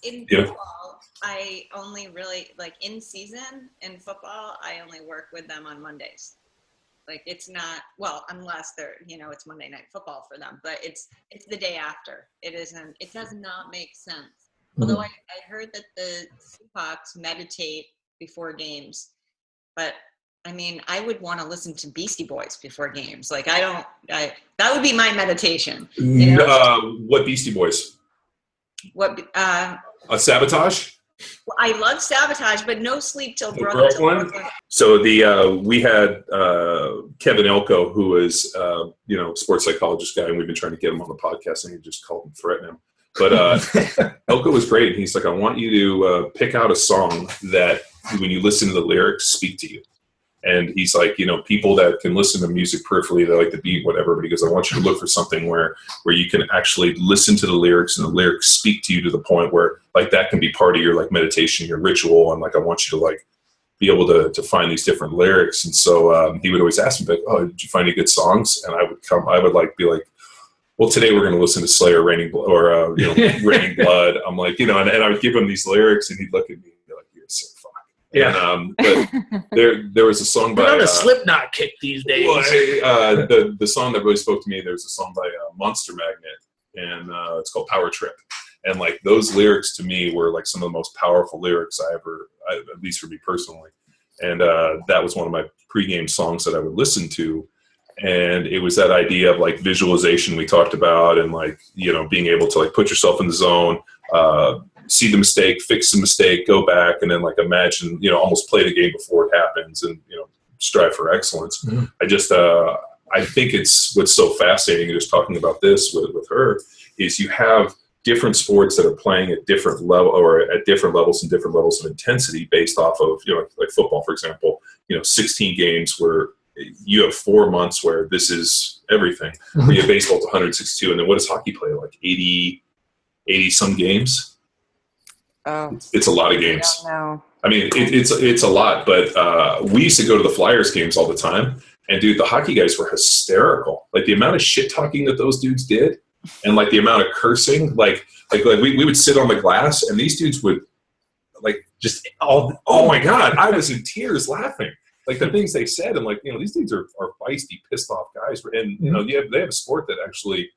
in football, I only really like in season in football, I only work with them on Mondays. Like it's not, well, unless they're, it's Monday Night Football for them, but it's the day after. It does not make sense. Although I heard that the Seahawks meditate before games, but I mean, I would want to listen to Beastie Boys before games. Like that would be my meditation. What Beastie Boys? What? Sabotage? Well, I love Sabotage, but no sleep till Brooklyn. So we had Kevin Elko, who is sports psychologist guy, and we've been trying to get him on the podcast, and he just called and threatened him. But Elko was great, and he's like, I want you to pick out a song that when you listen to the lyrics speak to you. And he's like, people that can listen to music peripherally, they like the beat, whatever. But he goes, I want you to look for something where you can actually listen to the lyrics and the lyrics speak to you to the point where like that can be part of your like meditation, your ritual. And like, I want you to like be able to find these different lyrics. And so he would always ask me, like, oh, did you find any good songs? And I would like be like, well, today we're going to listen to Slayer, Raining Blood, or Raining Blood. I'm like, and I would give him these lyrics, and he'd look at me and be like, you're so fuck. Yeah. And, but there was a song by on a Slipknot kick these days. Well, the song that really spoke to me. There's a song by Monster Magnet, and it's called Power Trip. And like those lyrics to me were like some of the most powerful lyrics I ever, at least for me personally. And that was one of my pregame songs that I would listen to. And it was that idea of like visualization we talked about, and like being able to like put yourself in the zone. See the mistake, fix the mistake, go back, and then like imagine, almost play the game before it happens, and strive for excellence. Mm-hmm. I think it's what's so fascinating just talking about this with her is you have different sports that are playing at different level or at different levels and different levels of intensity based off of like football, for example. 16 games where you have 4 months where this is everything. Mm-hmm. You have baseball to 162, and then what does hockey play like 80 some games? Oh, it's a lot of games. I don't know. I mean, it's a lot, but we used to go to the Flyers games all the time, and dude, the hockey guys were hysterical. Like the amount of shit talking that those dudes did, and like the amount of cursing, like we would sit on the glass, and these dudes would like just oh my god, I was in tears laughing. Like the things they said, and like these dudes are feisty, pissed off guys, and they have a sport that actually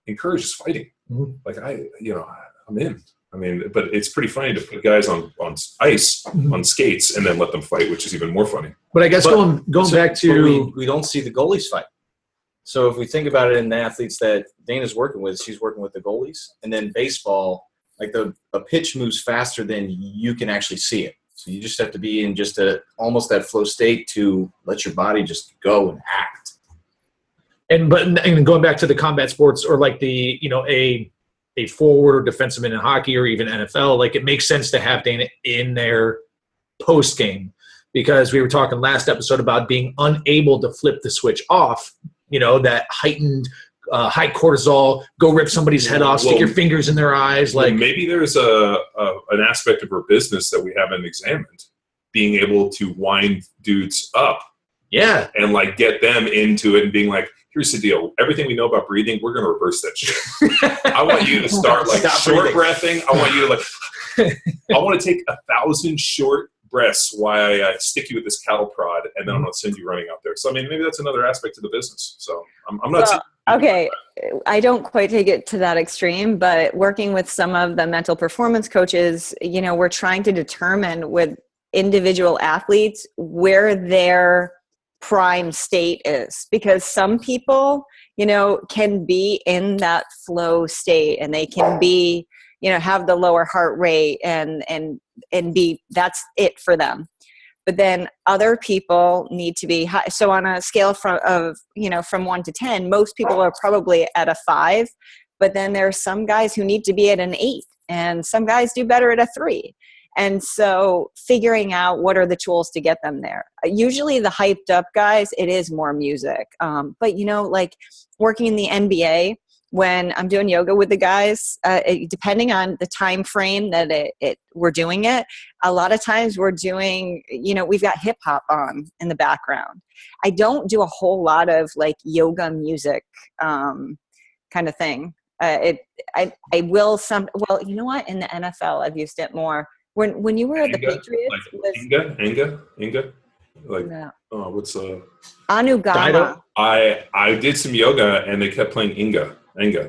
encourages fighting. Mm-hmm. Like I'm in. I mean, but it's pretty funny to put guys on ice, on skates, and then let them fight, which is even more funny. But I guess going back to... We don't see the goalies fight. So if we think about it in the athletes that Dana's working with, she's working with the goalies. And then baseball, like a pitch moves faster than you can actually see it. So you just have to be in just almost that flow state to let your body just go and act. And going back to the combat sports or like the, a forward or defenseman in hockey or even NFL, like it makes sense to have Dana in their post game because we were talking last episode about being unable to flip the switch off, that heightened high cortisol, go rip somebody's head off, stick your fingers in their eyes. Like maybe there's an aspect of her business that we haven't examined, being able to wind dudes up. Yeah. And like get them into it and being like, here's the deal. Everything we know about breathing, we're going to reverse that shit. I want you to start like Stop short breathing. breathing. I want you to I want to take 1,000 short breaths while I stick you with this cattle prod, and then I'm going to send you running out there. So, I mean, maybe that's another aspect to the business. So I'm not saying. Okay, I don't quite take it to that extreme, but working with some of the mental performance coaches, we're trying to determine with individual athletes where their prime state is, because some people, can be in that flow state, and they can be, have the lower heart rate and be, that's it for them. But then other people need to be high. So on a scale from 1 to 10, most people are probably at a 5, but then there are some guys who need to be at an 8, and some guys do better at a 3. And so figuring out what are the tools to get them there. Usually the hyped up guys, it is more music. But like working in the NBA, when I'm doing yoga with the guys, depending on the time frame that we're doing it, a lot of times we're doing, we've got hip hop on in the background. I don't do a whole lot of like yoga music kind of thing. I will well, you know what? In the NFL, I've used it more. When you were at the Patriots, like Inga? Like, no. What's Anugama. I did some yoga and they kept playing Inga.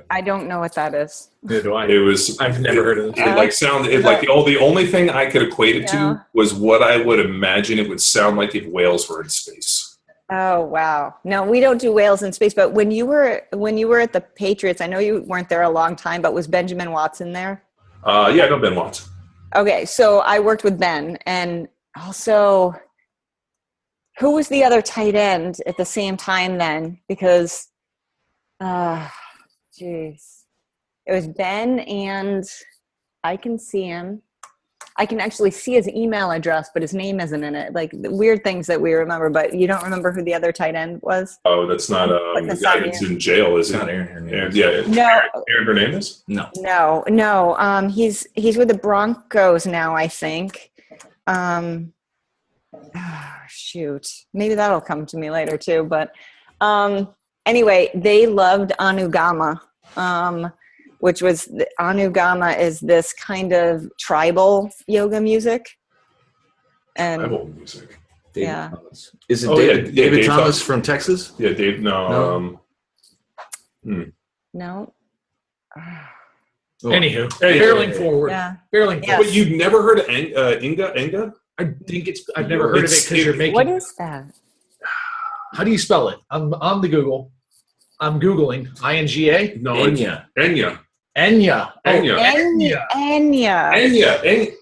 I don't know what that is. Neither do I. I've never heard of it. The only thing I could equate it to was what I would imagine it would sound like if whales were in space. Oh wow! No, we don't do whales in space. But when you were at the Patriots, I know you weren't there a long time, but was Benjamin Watson there? Yeah, I know Ben Watson. Okay, so I worked with Ben, and also, who was the other tight end at the same time then? Because, it was Ben, and I can see him. I can actually see his email address, but his name isn't in it. Like the weird things that we remember, but you don't remember who the other tight end was? Oh, that's not the guy that's in jail, is it? Not Aaron Hernandez. Aaron Hernandez? No. He's with the Broncos now, I think. Shoot. Maybe that'll come to me later too. But anyway, they loved Anugama. Which was Anugama is this kind of tribal yoga music. And Tribal music. Yeah. Is it David Thomas from Texas? Yeah, Dave. No. No. Anywho, barreling forward. Yeah. Barreling Yes. forward. But you've never heard of Inga? I think I've never heard of it because you're making. What is that? How do you spell it? I'm on the Google. I'm Googling. INGA? No, Enya. Enya. Enya. Enya.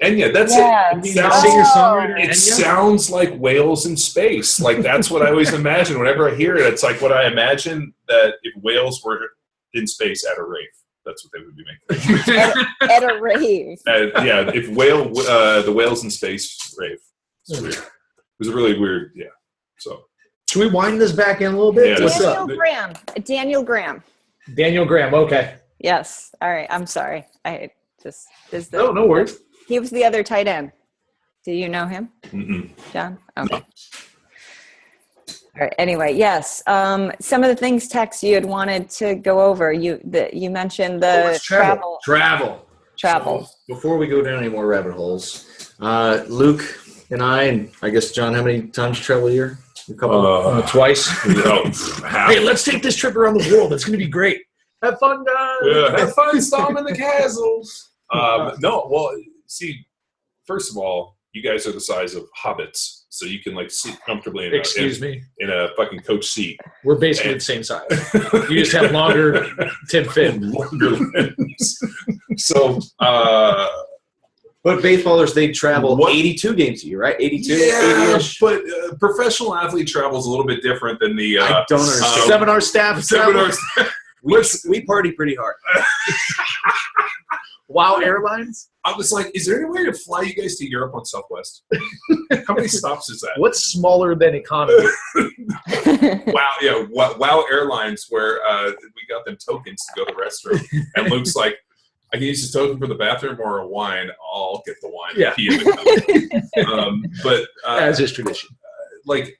Enya. That's Yes. it. Singer-songwriter It Enya? sounds like whales in space. Like that's what I always imagine. Whenever I hear it, it's like what I imagine that if whales were in space at a rave. That's what they would be making. At a rave. Yeah, if the whales in space rave. It's weird. It was a really weird. Yeah. So. Should we wind this back in a little bit? Yeah, What's up? Daniel Graham. Daniel Graham. Okay. Yes. All right. I'm sorry. I just No worries. He was the other tight end. Do you know him, Mm-mm. John? Okay. No. All right. Anyway, yes. Some of the things, Tex, you had wanted to go over. You mentioned the travel. So, before we go down any more rabbit holes, Luke and I guess John, how many times you travel a year? A couple. Twice. Half. Hey, let's take this trip around the world. It's going to be great. Have fun, guys. Yeah. Have fun storming the castles. No, well, see, first of all, you guys are the size of hobbits, so you can like sit comfortably in a fucking coach seat. We're basically the same size. You just have longer tip fin. So, but baseballers, they travel 82 games a year, right? 82? Yeah, but professional athlete travels a little bit different than the I don't understand. Seminar staff. We party pretty hard. Wow Airlines? I was like, is there any way to fly you guys to Europe on Southwest? How many stops is that? What's smaller than economy? Wow Airlines, where we got them tokens to go to the restroom. And Luke's like, I can use this token for the bathroom or a wine. I'll get the wine. Yeah. But as is tradition. Like,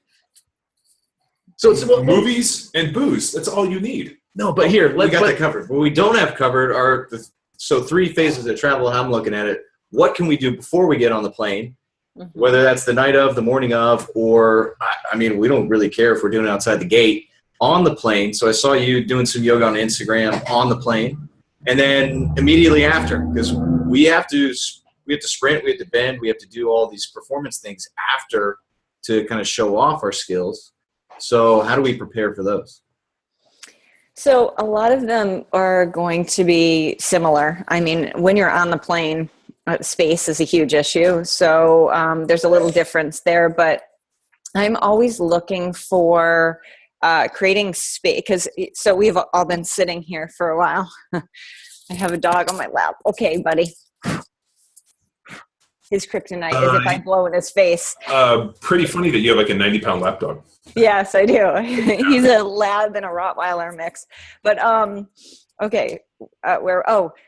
So it's movies and booze. That's all you need. No, but here, we got that covered. What we don't have covered are so 3 phases of travel. How I'm looking at it. What can we do before we get on the plane? Mm-hmm. Whether that's the night of, the morning of, or I mean, we don't really care if we're doing it outside the gate on the plane. So I saw you doing some yoga on Instagram on the plane, and then immediately after, because we have to sprint, we have to bend, we have to do all these performance things after to kind of show off our skills. So how do we prepare for those? So a lot of them are going to be similar. I mean, when you're on the plane, space is a huge issue. So there's a little difference there, but I'm always looking for creating space, because so we've all been sitting here for a while. I have a dog on my lap. Okay, buddy. His kryptonite is if I blow in his face. Pretty funny that you have like a 90-pound lap dog. Yes, I do. He's a lab and a Rottweiler mix. But okay,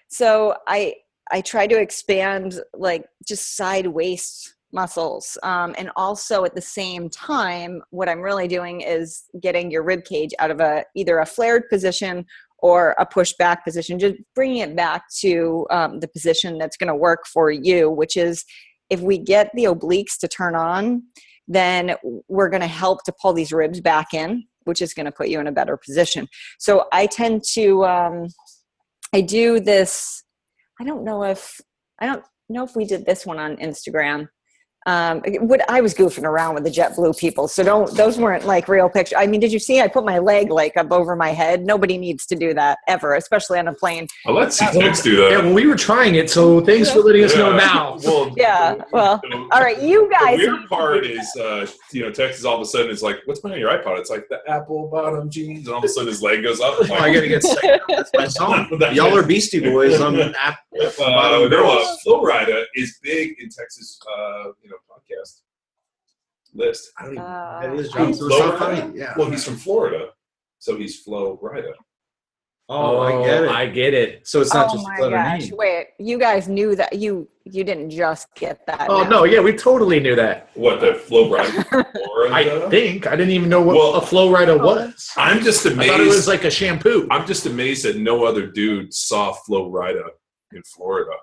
so I try to expand like just side waist muscles, and also at the same time, what I'm really doing is getting your rib cage out of either a flared position or a push back position, just bringing it back to the position that's going to work for you, which is if we get the obliques to turn on, then we're going to help to pull these ribs back in, which is going to put you in a better position. So I tend to, I do this, I don't know if we did this one on Instagram. I was goofing around with the JetBlue people, so those weren't like real pictures. I mean, did you see I put my leg like up over my head? Nobody needs to do that ever, especially on a plane. I'll let Tex do that. Yeah, well, we were trying it, so thanks for letting us know now. Well, all right, you guys. The weird part is, Tex is all of a sudden is like, "What's playing on your iPod?" It's like the apple bottom jeans, and all of a sudden his leg goes up. Like, I gotta get sick. That's my song. Y'all are Beastie Boys. I'm bottom girls. Flo Rida is big in Texas. Podcast list. I don't even. That is Flo so Rida? funny. Yeah. Well, he's from Florida, so he's Flo Rida. Oh, I get it. I get it. So it's not just a clever name. Wait, you guys knew that you didn't just get that. Oh no, yeah, we totally knew that. What, the Flo Rida? Florida? I think I didn't even know what a Flo Rida was. I'm just amazed. I thought it was like a shampoo. I'm just amazed that no other dude saw Flo Rida in Florida,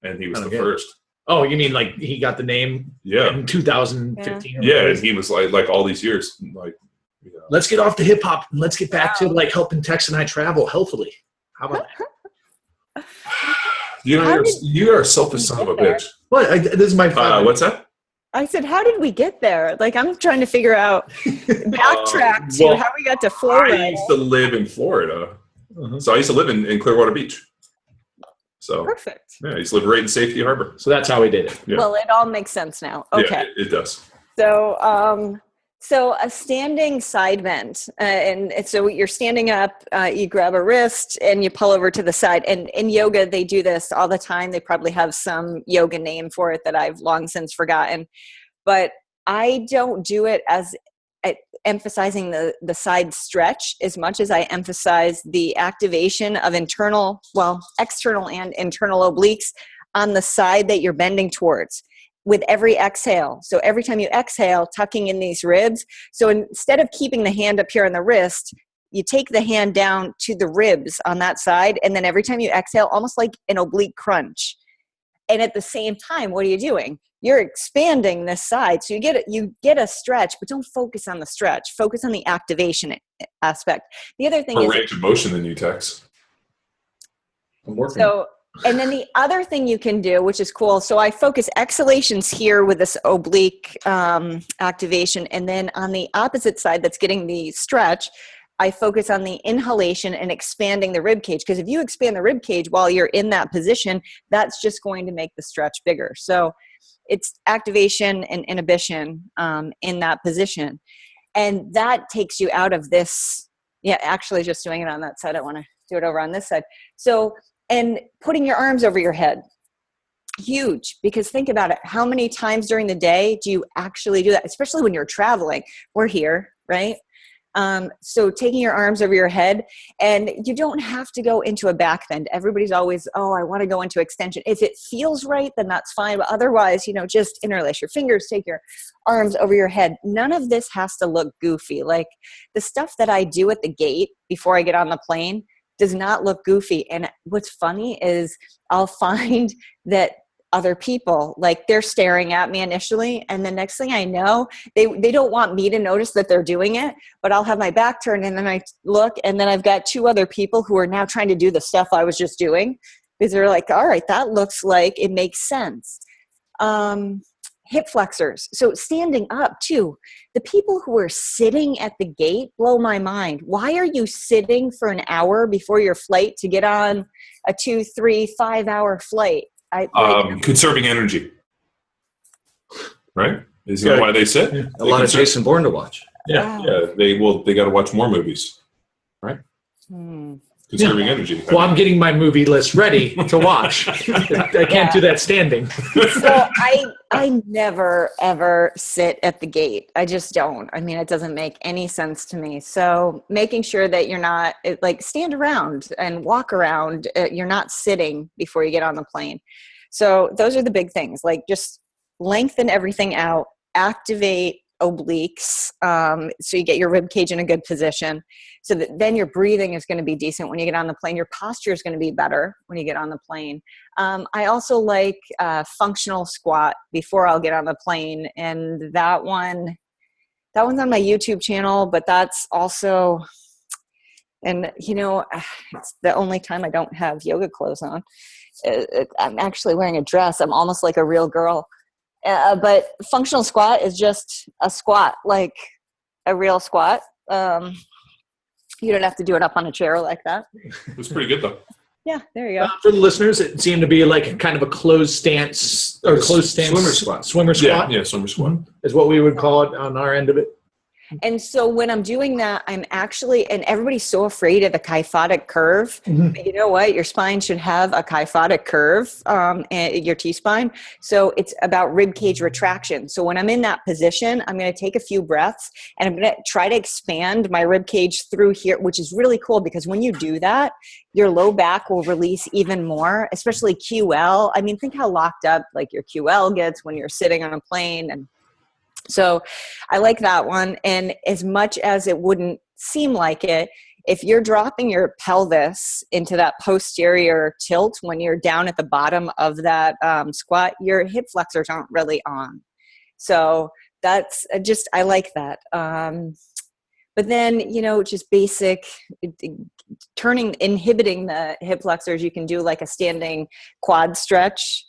and he was the first. Oh, you mean like he got the name in 2015? Yeah, and he was like all these years. Like, let's get off the hip hop and let's get back to like helping Tex and I travel healthily. How about that? You are a selfish son of a bitch. What? This is my what's that? I said, how did we get there? Like, I'm trying to figure out, backtrack to how we got to Florida. I used to live in Florida. So I used to live in Clearwater Beach. So perfect. Yeah, I used to live right in Safety Harbor. So that's how we did it. Yeah. Well, it all makes sense now. Okay. Yeah, it does. So, so a standing side bend, and so you're standing up, you grab a wrist and you pull over to the side. And in yoga, they do this all the time. They probably have some yoga name for it that I've long since forgotten. But I don't do it as emphasizing the side stretch as much as I emphasize the activation of external and internal obliques on the side that you're bending towards with every exhale. So every time you exhale, tucking in these ribs. So instead of keeping the hand up here on the wrist, you take the hand down to the ribs on that side. And then every time you exhale, almost like an oblique crunch. And at the same time, what are you doing? You're expanding this side. So you get a stretch, but don't focus on the stretch. Focus on the activation aspect. The other thing is range of motion than you, Tex. I'm working. So, and then the other thing you can do, which is cool. So I focus exhalations here with this oblique activation. And then on the opposite side that's getting the stretch, I focus on the inhalation and expanding the rib cage. Because if you expand the rib cage while you're in that position, that's just going to make the stretch bigger. So it's activation and inhibition in that position. And that takes you out of this. Yeah, actually just doing it on that side. I want to do it over on this side. So, and putting your arms over your head. Huge, because think about it. How many times during the day do you actually do that? Especially when you're traveling. We're here, right? So taking your arms over your head, and you don't have to go into a back bend. Everybody's always, oh, I want to go into extension. If it feels right, then that's fine. But otherwise, just interlace your fingers, take your arms over your head. None of this has to look goofy. Like the stuff that I do at the gate before I get on the plane does not look goofy. And what's funny is I'll find that other people, like they're staring at me initially, and the next thing I know, they don't want me to notice that they're doing it, but I'll have my back turned and then I look, and then I've got two other people who are now trying to do the stuff I was just doing, because they're like, all right, that looks like it makes sense. Hip flexors. So standing up too. The people who are sitting at the gate blow my mind. Why are you sitting for an hour before your flight to get on a 2, 3, 5 hour flight? Conserving energy, right? Isn't that why they sit? Yeah. A lot of Jason Bourne to watch. Yeah, they got to watch more movies, right? Conserving energy. Well, I'm getting my movie list ready to watch. I can't do that standing. So I never ever sit at the gate. I just don't. I mean, it doesn't make any sense to me. So making sure that you're not like stand around and walk around. You're not sitting before you get on the plane. So those are the big things. Like just lengthen everything out, activate obliques, so you get your rib cage in a good position, so that then your breathing is going to be decent when you get on the plane. Your posture is going to be better when you get on the plane. I also like functional squat before I'll get on the plane, and that one's on my YouTube channel, but that's also, and it's the only time I don't have yoga clothes on. I'm actually wearing a dress. I'm almost like a real girl. But functional squat is just a squat, like a real squat. You don't have to do it up on a chair like that. It was pretty good, though. Yeah, there you go. For the listeners, it seemed to be like kind of a closed stance or closed stance swimmer squat. Swimmer squat. Yeah, swimmer squat is what we would call it on our end of it. And so when I'm doing that, I'm actually, and everybody's so afraid of the kyphotic curve. Mm-hmm. But you know what? Your spine should have a kyphotic curve, your T-spine. So it's about rib cage retraction. So when I'm in that position, I'm going to take a few breaths and I'm going to try to expand my rib cage through here, which is really cool because when you do that, your low back will release even more, especially QL. I mean, think how locked up like your QL gets when you're sitting on a plane. And so I like that one. And as much as it wouldn't seem like it, if you're dropping your pelvis into that posterior tilt when you're down at the bottom of that squat, your hip flexors aren't really on. So that's just, I like that. But then, just basic inhibiting the hip flexors, you can do like a standing quad stretch.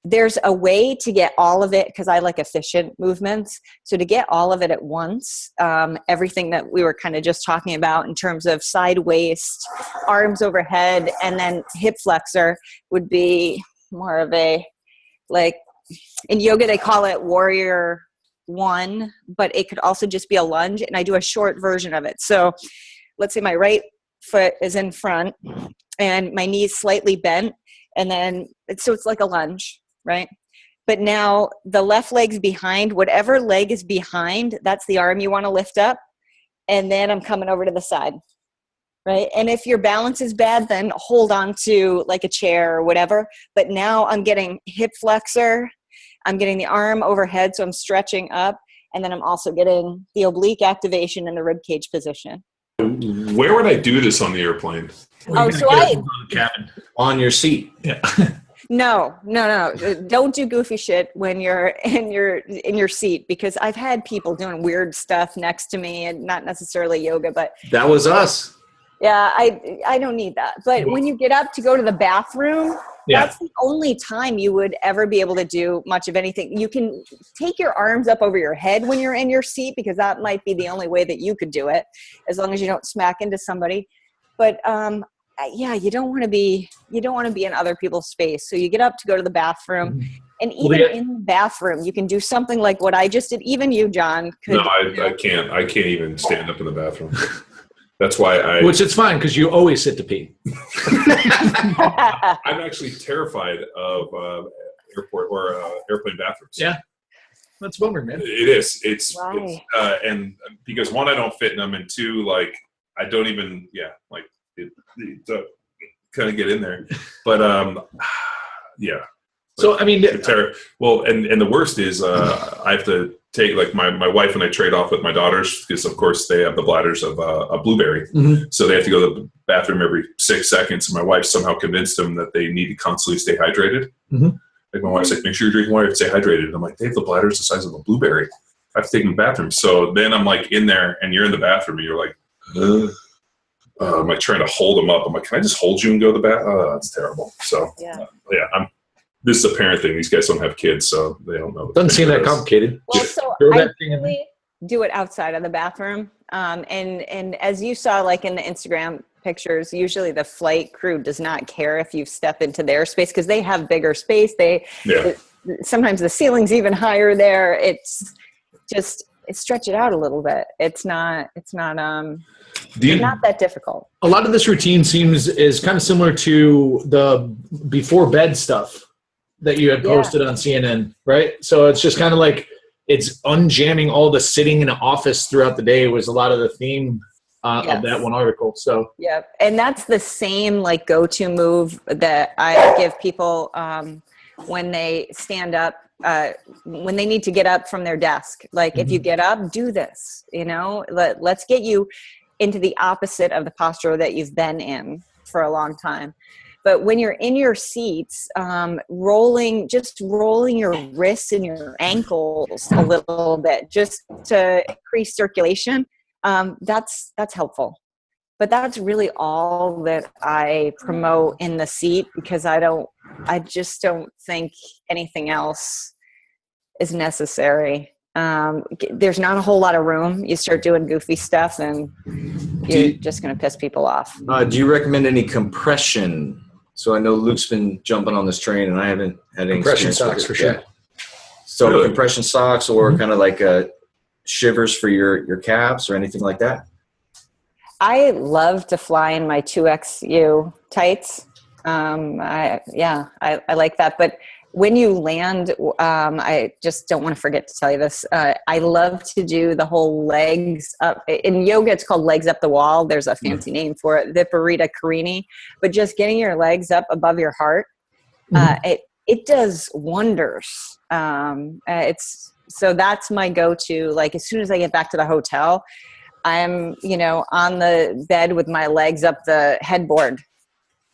There's a way to get all of it because I like efficient movements. So to get all of it at once, everything that we were kind of just talking about in terms of side waist, arms overhead, and then hip flexor would be more of a, like in yoga, they call it warrior one, but it could also just be a lunge. And I do a short version of it. So let's say my right foot is in front and my knee's slightly bent. And then, so it's like a lunge. Right? But now the left leg's behind, whatever leg is behind, that's the arm you want to lift up. And then I'm coming over to the side. Right? And if your balance is bad, then hold on to like a chair or whatever. But now I'm getting hip flexor. I'm getting the arm overhead. So I'm stretching up. And then I'm also getting the oblique activation in the rib cage position. Where would I do this on the airplane? On your seat. Yeah. No. Don't do goofy shit when you're in your seat, because I've had people doing weird stuff next to me, and not necessarily yoga, but that was us. Yeah, I don't need that. But when you get up to go to the bathroom, that's the only time you would ever be able to do much of anything. You can take your arms up over your head when you're in your seat, because that might be the only way that you could do it, as long as you don't smack into somebody. But you don't want to be in other people's space. So you get up to go to the bathroom, and even in the bathroom, you can do something like what I just did. Even you, John, could. No, I can't. I can't even stand up in the bathroom. That's why Which is fine because you always sit to pee. I'm actually terrified of airport or airplane bathrooms. Yeah. That's a bummer, man. It is. It's Why? and because one, I don't fit in them, and two, like I don't even, like it kind of get in there. But yeah. So I mean, well, and the worst is I have to take, like, my wife and I trade off with my daughters because of course they have the bladders of a blueberry, so they have to go to the bathroom every 6 seconds. And my wife somehow convinced them that they need to constantly stay hydrated. Like my wife's like, make sure you're drinking water and stay hydrated. And I'm like, they have the bladders the size of a blueberry. I have to take them to the bathroom. So then I'm like in there, and you're in the bathroom, and you're like, I'm like trying to hold them up. I'm like, can I just hold you and go to the bath? Oh, that's terrible. So this is a parent thing. These guys don't have kids, so they don't know. Doesn't seem that complicated. Well, so I really do it outside of the bathroom. And as you saw, like in the Instagram pictures, usually the flight crew does not care if you step into their space because they have bigger space. Sometimes the ceiling's even higher there. It's just, stretch it out a little bit. It's not that difficult. A lot of this routine is kind of similar to the before bed stuff that you had posted on CNN, right? So it's just kind of like it's unjamming all the sitting in an office throughout the day was a lot of the theme of that one article. So and that's the same like go-to move that I give people when they stand up, when they need to get up from their desk. Like if you get up, do this. Let's get you into the opposite of the posture that you've been in for a long time. But when you're in your seats, rolling your wrists and your ankles a little bit just to increase circulation, that's helpful. But that's really all that I promote in the seat because I just don't think anything else is necessary. There's not a whole lot of room. You start doing goofy stuff and you're just going to piss people off. Do you recommend any compression? So I know Luke's been jumping on this train, and I haven't had any compression socks for sure. So compression socks or kind of like shivers for your calves or anything like that? I love to fly in my 2XU tights. I like that. But when you land, I just don't want to forget to tell you this. I love to do the whole legs up. In yoga, it's called legs up the wall. There's a fancy name for it, Viparita Karini. But just getting your legs up above your heart, it does wonders. So that's my go-to. Like as soon as I get back to the hotel, I'm on the bed with my legs up the headboard.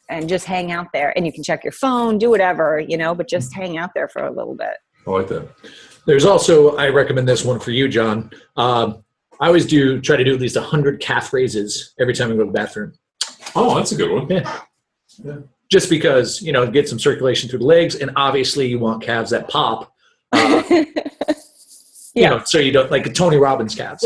And just hang out there. And you can check your phone, do whatever, but just hang out there for a little bit. I like that. There's also, I recommend this one for you, John. I always try to do at least 100 calf raises every time I go to the bathroom. Oh, that's a good one. Yeah. Just because, get some circulation through the legs. And obviously you want calves that pop. So you don't like Tony Robbins calves.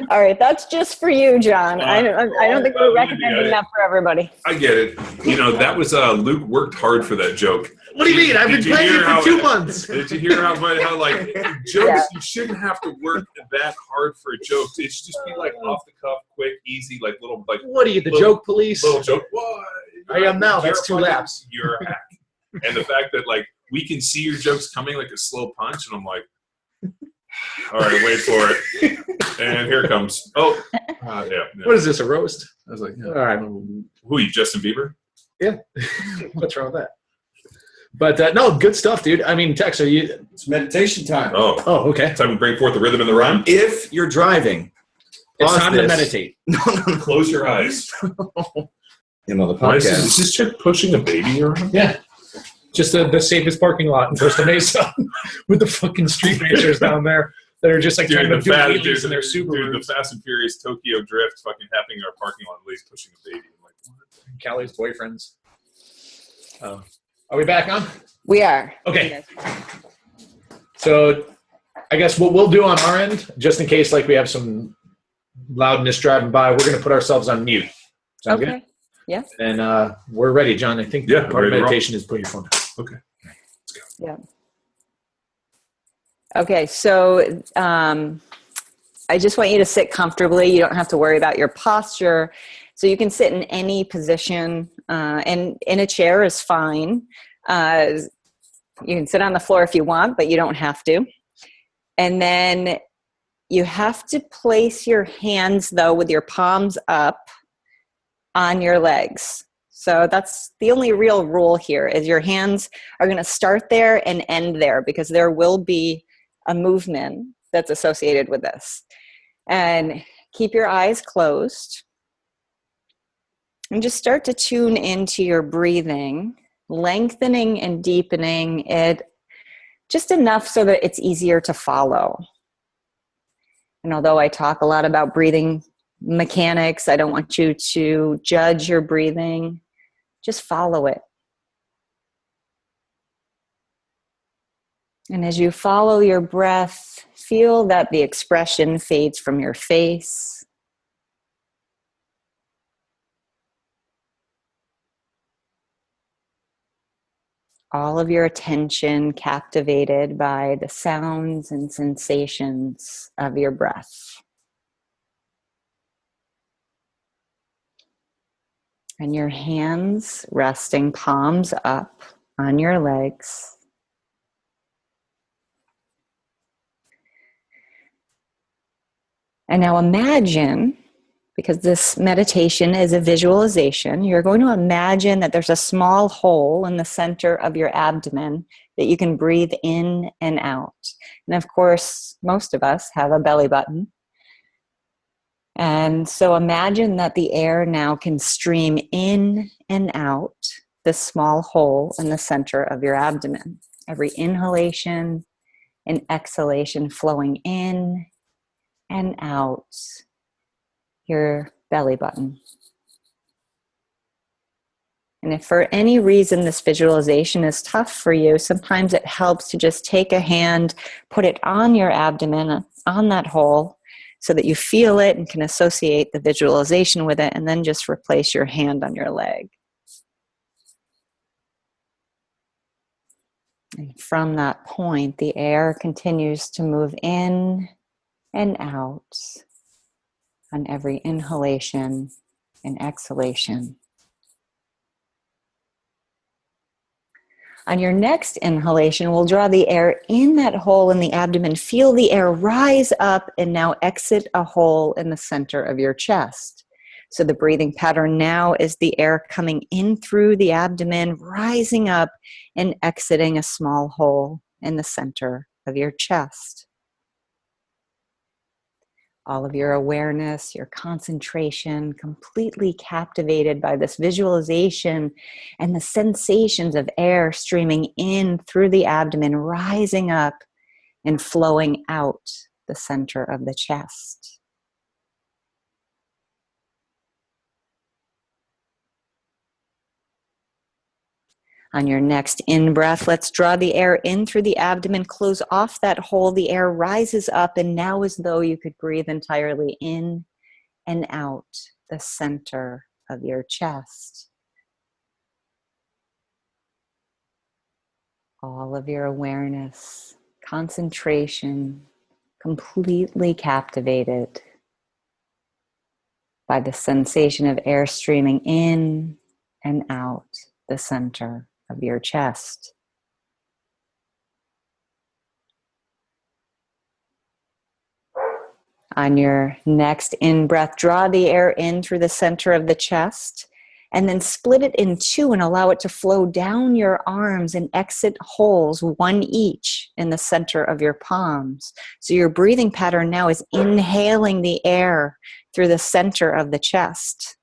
All right, that's just for you, John. I don't think we're recommending that for everybody. I get it. That was Luke worked hard for that joke. What do you mean? I've been playing it for 2 months. Did you hear how like jokes? You shouldn't have to work that hard for a joke. It should just be like off the cuff, quick, easy, like little like. What are you, the joke police? Little joke. What? I am now. That's 2 laps. You're a hack. And the fact that like we can see your jokes coming like a slow punch, and I'm like, all right, wait for it. And here it comes. Oh, yeah. What is this, a roast? I was like, all right. Who are you, Justin Bieber? Yeah. What's wrong with that? But no, good stuff, dude. I mean, Tex, it's meditation time. Oh, okay. Time to bring forth the rhythm and the rhyme. If you're driving, it's time to meditate. No. Close your eyes. The podcast. Is this chick pushing a baby around? Yeah. Just the safest parking lot in Costa Mesa with the fucking street racers down there that are just like trying to do wheelies in their Subaru. The Fast and Furious Tokyo Drift fucking happening in our parking lot, at least pushing a baby. I'm like, what? Callie's boyfriends. Are we back on? We are. Okay. So I guess what we'll do on our end, just in case like we have some loudness driving by, we're going to put ourselves on mute. Sound good? Yeah. And we're ready, John. I think part of meditation is put your phone down. Okay. Let's go. Yeah. Okay. So I just want you to sit comfortably. You don't have to worry about your posture. So you can sit in any position, and in a chair is fine. You can sit on the floor if you want, but you don't have to. And then you have to place your hands, though, with your palms up on your legs. So that's the only real rule here, is your hands are going to start there and end there, because there will be a movement that's associated with this. And keep your eyes closed and just start to tune into your breathing, lengthening and deepening it just enough so that it's easier to follow. And although I talk a lot about breathing mechanics, I don't want you to judge your breathing. Just follow it. And as you follow your breath, feel that the expression fades from your face. All of your attention captivated by the sounds and sensations of your breath. And your hands resting palms up on your legs. And now imagine, because this meditation is a visualization, you're going to imagine that there's a small hole in the center of your abdomen that you can breathe in and out. And of course, most of us have a belly button. And so imagine that the air now can stream in and out this small hole in the center of your abdomen. Every inhalation and exhalation flowing in and out your belly button. And if for any reason this visualization is tough for you, sometimes it helps to just take a hand, put it on your abdomen, on that hole, so that you feel it and can associate the visualization with it, and then just replace your hand on your leg. And from that point, the air continues to move in and out on every inhalation and exhalation. On your next inhalation, we'll draw the air in that hole in the abdomen. Feel the air rise up and now exit a hole in the center of your chest. So the breathing pattern now is the air coming in through the abdomen, rising up and exiting a small hole in the center of your chest. All of your awareness, your concentration, completely captivated by this visualization and the sensations of air streaming in through the abdomen, rising up and flowing out the center of the chest. On your next in-breath, let's draw the air in through the abdomen, close off that hole. The air rises up, and now as though you could breathe entirely in and out the center of your chest. All of your awareness, concentration, completely captivated by the sensation of air streaming in and out the center of your chest. On your next in-breath, draw the air in through the center of the chest and then split it in two and allow it to flow down your arms and exit holes, one each, in the center of your palms. So your breathing pattern now is inhaling the air through the center of the chest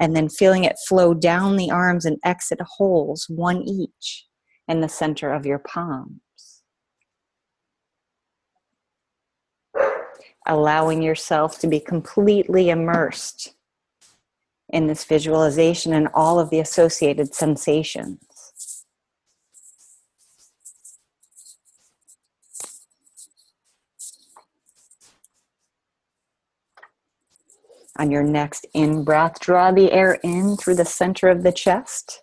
and then feeling it flow down the arms and exit holes, one each, in the center of your palms. Allowing yourself to be completely immersed in this visualization and all of the associated sensations. On your next in-breath, draw the air in through the center of the chest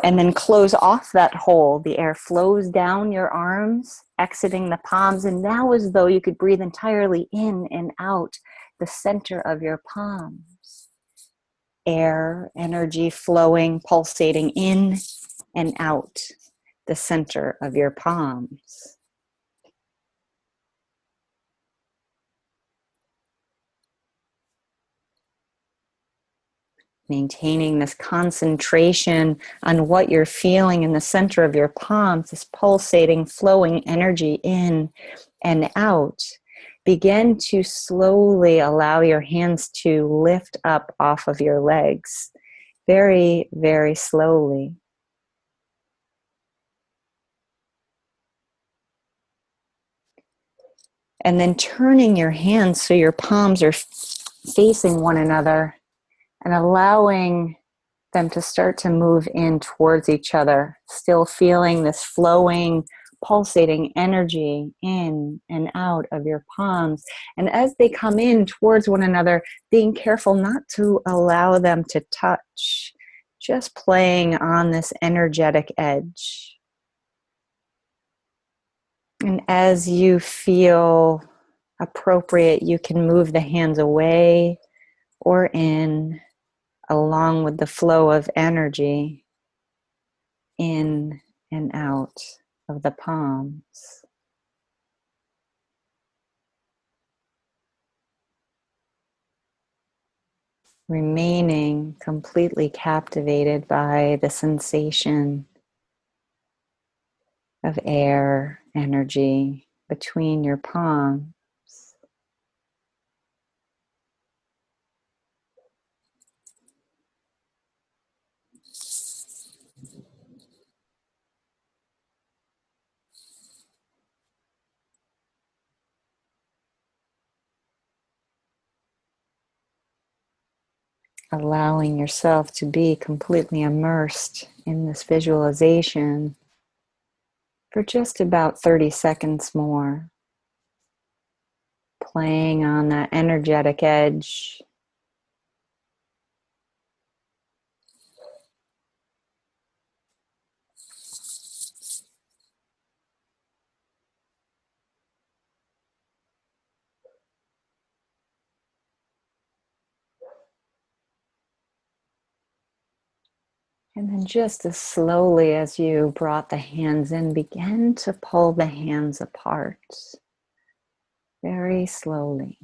and then close off that hole. The air flows down your arms, exiting the palms, and now as though you could breathe entirely in and out the center of your palms. Air, energy flowing, pulsating in and out the center of your palms. Maintaining this concentration on what you're feeling in the center of your palms, this pulsating, flowing energy in and out. Begin to slowly allow your hands to lift up off of your legs. Very, very slowly. And then turning your hands so your palms are facing one another and allowing them to start to move in towards each other, still feeling this flowing, pulsating energy in and out of your palms. And as they come in towards one another, being careful not to allow them to touch, just playing on this energetic edge. And as you feel appropriate, you can move the hands away or in, along with the flow of energy in and out of the palms. Remaining completely captivated by the sensation of air, energy between your palms. Allowing yourself to be completely immersed in this visualization for just about 30 seconds more. Playing on that energetic edge. And then just as slowly as you brought the hands in, begin to pull the hands apart. Very slowly.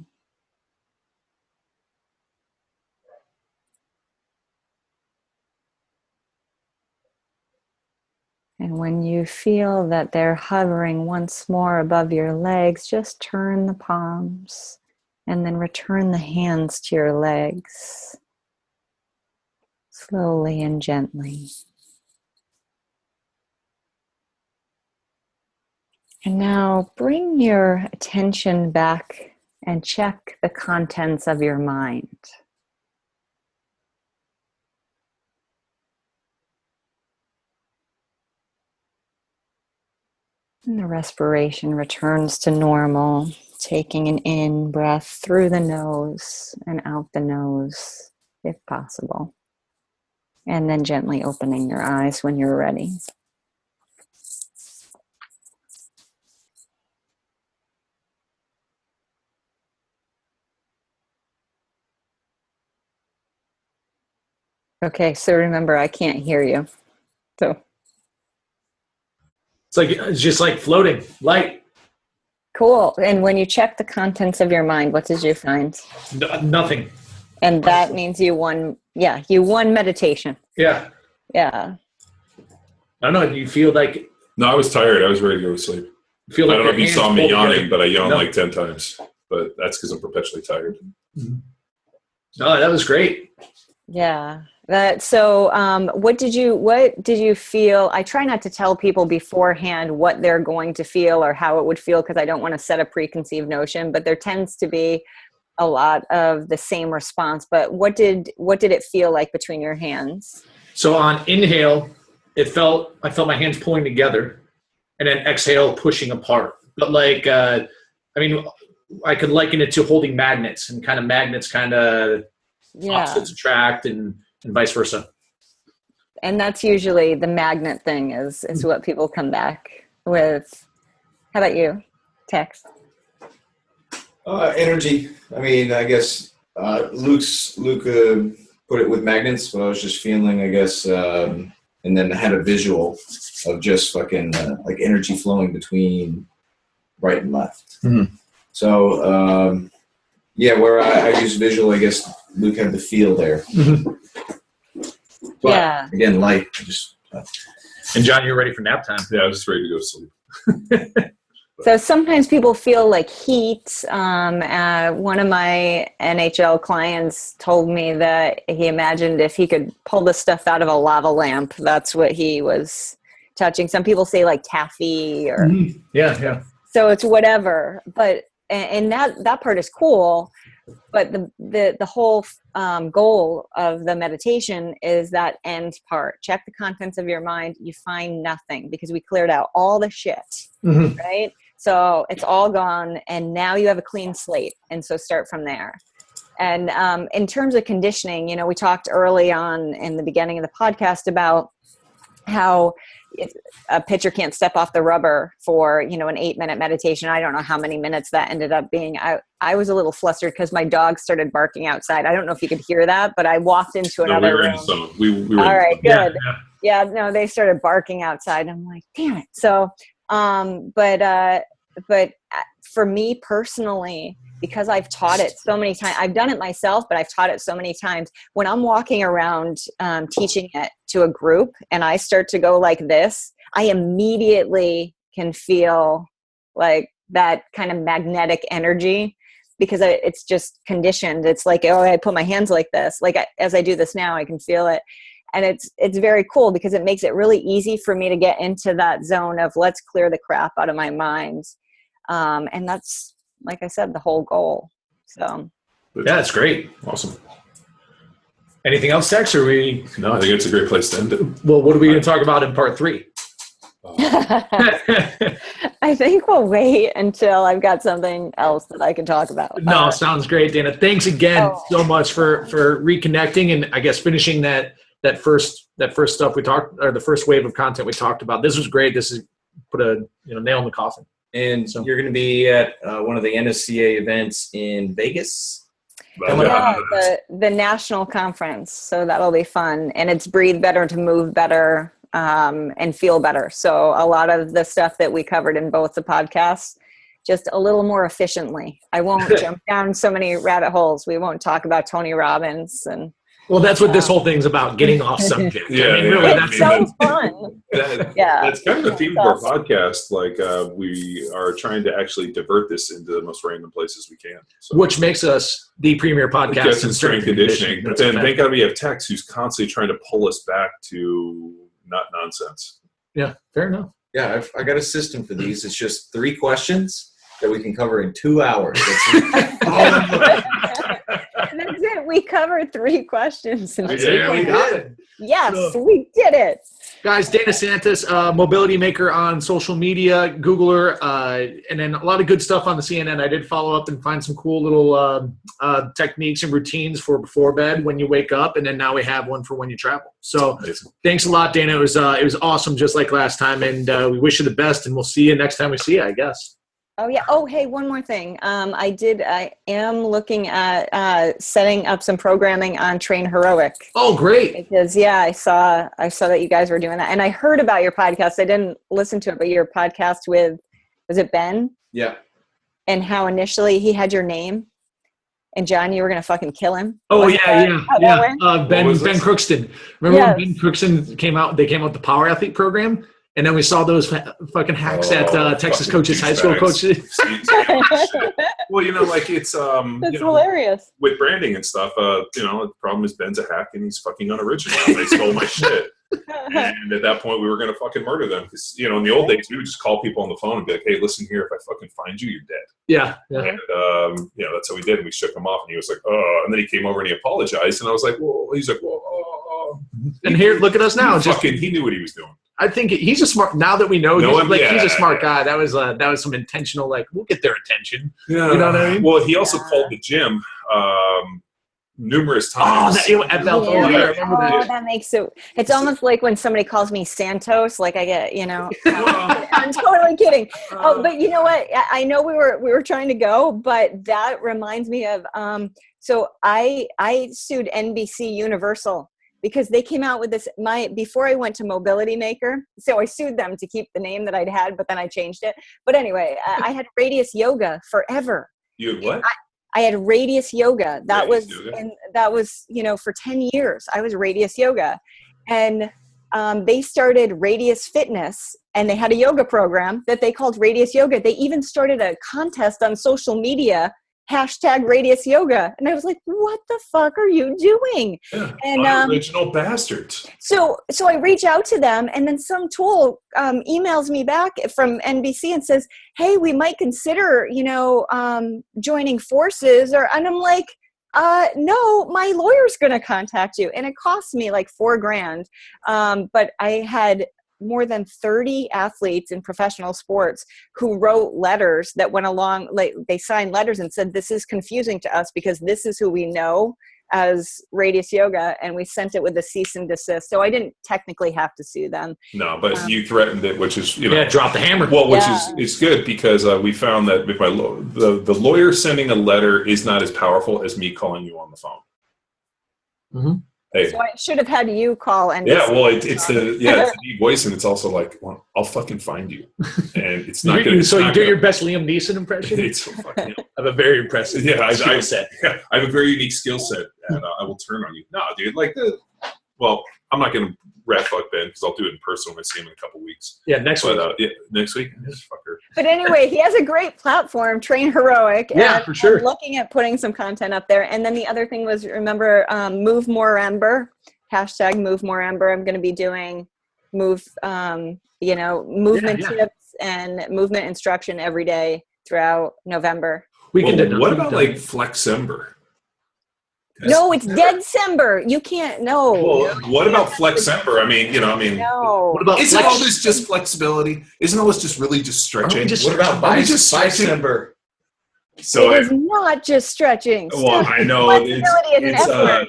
And when you feel that they're hovering once more above your legs, just turn the palms and then return the hands to your legs. Slowly and gently. And now bring your attention back and check the contents of your mind. And the respiration returns to normal, taking an in breath through the nose and out the nose, if possible. And then gently opening your eyes when you're ready. Okay, so remember, I can't hear you. So It's just like floating, light. cool. And when you check the contents of your mind, what did you find? Nothing. And that means you won. Yeah, you won meditation. Yeah. Yeah. I don't know. Do you feel like? No, I was tired. I was ready to go to sleep. Feel like I don't know if you saw me yawning, but I yawned No. like 10 times. But that's because I'm perpetually tired. Mm-hmm. No, that was great. Yeah. What did you feel? I try not to tell people beforehand what they're going to feel or how it would feel, because I don't want to set a preconceived notion, but there tends to be a lot of the same response. But what did it feel like between your hands? So on inhale, I felt my hands pulling together, and then exhale, pushing apart. But I could liken it to holding magnets, and kind of magnets opposites attract, and vice versa. And that's usually the magnet thing is what people come back with. How about you, Tex? Energy. I mean, I guess Luke put it with magnets, but I was just feeling, I guess, and then I had a visual of just fucking like energy flowing between right and left. Mm-hmm. So where I use visual, I guess Luke had the feel there. Mm-hmm. But, Yeah. again, light. Just And John, you're ready for nap time. Yeah, I was just ready to go to sleep. So sometimes people feel like heat. One of my NHL clients told me that he imagined if he could pull the stuff out of a lava lamp, that's what he was touching. Some people say like taffy or Mm-hmm. Yeah. so it's whatever. But and that part is cool. But the whole goal of the meditation is that end part. Check the contents of your mind. You find nothing because we cleared out all the shit, Mm-hmm. right? So it's all gone, and now you have a clean slate. And so start from there. And in terms of conditioning, we talked early on in the beginning of the podcast about how a pitcher can't step off the rubber for, an 8-minute meditation. I don't know how many minutes that ended up being. I was a little flustered because my dog started barking outside. I don't know if you could hear that, but I walked into another we were room. in the zone. We were all in right, the zone. good. Yeah, no, they started barking outside. I'm like, damn it. So, but for me personally, because I've taught it so many times, I've done it myself, but I've taught it so many times. When I'm walking around teaching it to a group and I start to go like this, I immediately can feel like that kind of magnetic energy because it's just conditioned. It's like, oh, I put my hands like this. Like as I do this now, I can feel it. And it's very cool because it makes it really easy for me to get into that zone of let's clear the crap out of my mind. And that's, like I said, the whole goal. So Yeah, it's great. Awesome. Anything else, Tex? Or we? No, I think it's a great place to end it. Well, what are we going to talk about in part 3? I think we'll wait until I've got something else that I can talk about. No, sounds great, Dana. Thanks again so much for reconnecting and I guess finishing that first stuff we talked, or the first wave of content we talked about. This was great. This is put a nail in the coffin. And so you're going to be at one of the NSCA events in Vegas. Yeah, the national conference. So that'll be fun. And it's breathe better to move better and feel better. So a lot of the stuff that we covered in both the podcasts, just a little more efficiently. I won't jump down so many rabbit holes. We won't talk about Tony Robbins and. Well, that's what this whole thing's about, getting off subject. Yeah, really, it's so fun. That's kind of the theme of our podcast. Like we are trying to actually divert this into the most random places we can. So, which makes us the premier podcast in strength conditioning. But then thank God we have Tex who's constantly trying to pull us back to not nonsense. Yeah, fair enough. Yeah, I got a system for these. It's just 3 questions that we can cover in 2 hours. That's it. We covered 3 questions. We got it. Yes, we did it. Guys, Dana Santos, mobility maker on social media, Google her, and then a lot of good stuff on the CNN. I did follow up and find some cool little techniques and routines for before bed when you wake up, and then now we have one for when you travel. So thanks a lot, Dana. It was awesome, just like last time, and we wish you the best, and we'll see you next time we see you, I guess. Oh yeah. Oh, hey, one more thing. I am looking at setting up some programming on Train Heroic. Oh, great. Because I saw that you guys were doing that. And I heard about your podcast. I didn't listen to it, but your podcast with, was it Ben? Yeah. And how initially he had your name. And John, you were going to fucking kill him. Oh, yeah. Ben Crookston. Crookston. Remember when Ben Crookston came out? They came out with the Power Athlete program. And then we saw those fucking hacks at Texas coaches, high school coaches. Well, it's that's hilarious. With branding and stuff. The problem is Ben's a hack and he's fucking unoriginal. They stole my shit. And at that point, we were going to fucking murder them because in the old days, we would just call people on the phone and be like, "Hey, listen here. If I fucking find you, you're dead." Yeah. And that's how we did. And we shook him off, and he was like, "Oh," and then he came over and he apologized, and I was like, "Whoa." He's like, "Whoa." And here, look at us now. He knew what he was doing. I think he's a smart. Now that we know, he's a smart guy. That was some intentional. Like, we'll get their attention. Yeah. You know what I mean? Well, he also called the gym numerous times. At Balboa. Yeah. That makes it. It's almost like when somebody calls me Santos. Like I get, I'm totally kidding. But you know what? I know we were trying to go, but that reminds me of. So I sued NBC Universal because they came out with this, before I went to Mobility Maker, so I sued them to keep the name that I'd had, but then I changed it. But anyway, I had Radius Yoga forever. You had what? I had Radius Yoga. That Radius was, Yoga. and that was, for 10 years, I was Radius Yoga. And they started Radius Fitness, and they had a yoga program that they called Radius Yoga. They even started a contest on social media, #Radius Yoga. And I was like, what the fuck are you doing? Yeah, And unoriginal bastards. So I reach out to them, and then some tool emails me back from NBC and says, hey, we might consider, joining forces. And I'm like, no, my lawyer's going to contact you. And it cost me like $4,000. But I had more than 30 athletes in professional sports who wrote letters that went along, like they signed letters and said, this is confusing to us because this is who we know as Radius Yoga, and we sent it with a cease and desist. So I didn't technically have to sue them. No, but you threatened it, which is, drop the hammer. Well, which is it's good because we found that if the lawyer sending a letter is not as powerful as me calling you on the phone. Mm-hmm. Hey. So I should have had you call and it's the deep voice, and it's also like, well, I'll fucking find you, and it's not going to. So you do your best Liam Neeson impression. It's so fucking. I have a very impressive skill set. I have a very unique skill set, and I will turn on you. No, dude, I'm not going to rat fuck Ben because I'll do it in person when I see him in a couple weeks. Yeah, next week. Next week, fucker. But anyway, he has a great platform, Train Heroic. Yeah, for sure. I'm looking at putting some content up there. And then the other thing was, remember, Move More Ember, #Move More Ember. I'm going to be doing movement tips and movement instruction every day throughout November. What about like Flexember? No, it's Deadcember. You can't. No. Well, what about Flexember? No. What about isn't all this just flexibility? Isn't all this just really just stretching? What about Bicember? So it is not just stretching. Well, I know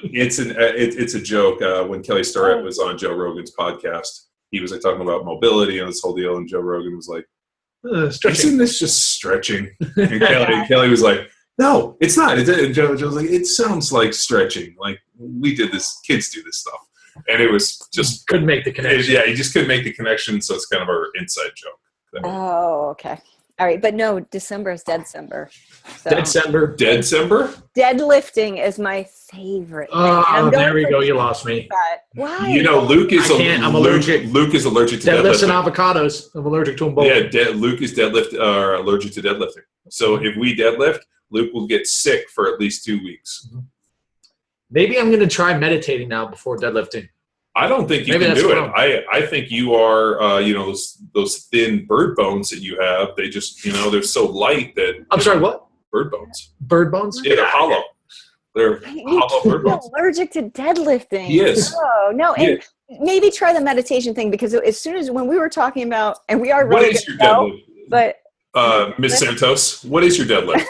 it's a joke. When Kelly Starrett was on Joe Rogan's podcast, he was talking about mobility and this whole deal, and Joe Rogan was like, "Isn't this just stretching?" And Kelly was like, "No, it's not." And Joe was like, "It sounds like stretching. Like we did this. Kids do this stuff." And it was just couldn't make the connection. He just couldn't make the connection. So it's kind of our inside joke. Oh, okay. All right, but no, December is Deadcember. So. Deadcember? Deadlifting is my favorite. Oh, there we go. You lost me. Why? Luke is allergic. Luke is allergic to deadlifts and avocados. I'm allergic to them both. Yeah, Luke is allergic to deadlifting. So if we deadlift, Luke will get sick for at least 2 weeks. Maybe I'm going to try meditating now before deadlifting. I don't think you can do it. I think you are, those thin bird bones that you have. They just, they're so light that. I'm sorry, what? Bird bones. Bird bones? Yeah, they're hollow. They're hollow bird bones. Allergic to deadlifting. Yes. No. And maybe try the meditation thing, because as soon as when we were talking about, and we are really what is your deadlift? But Miss Santos, what is your deadlift?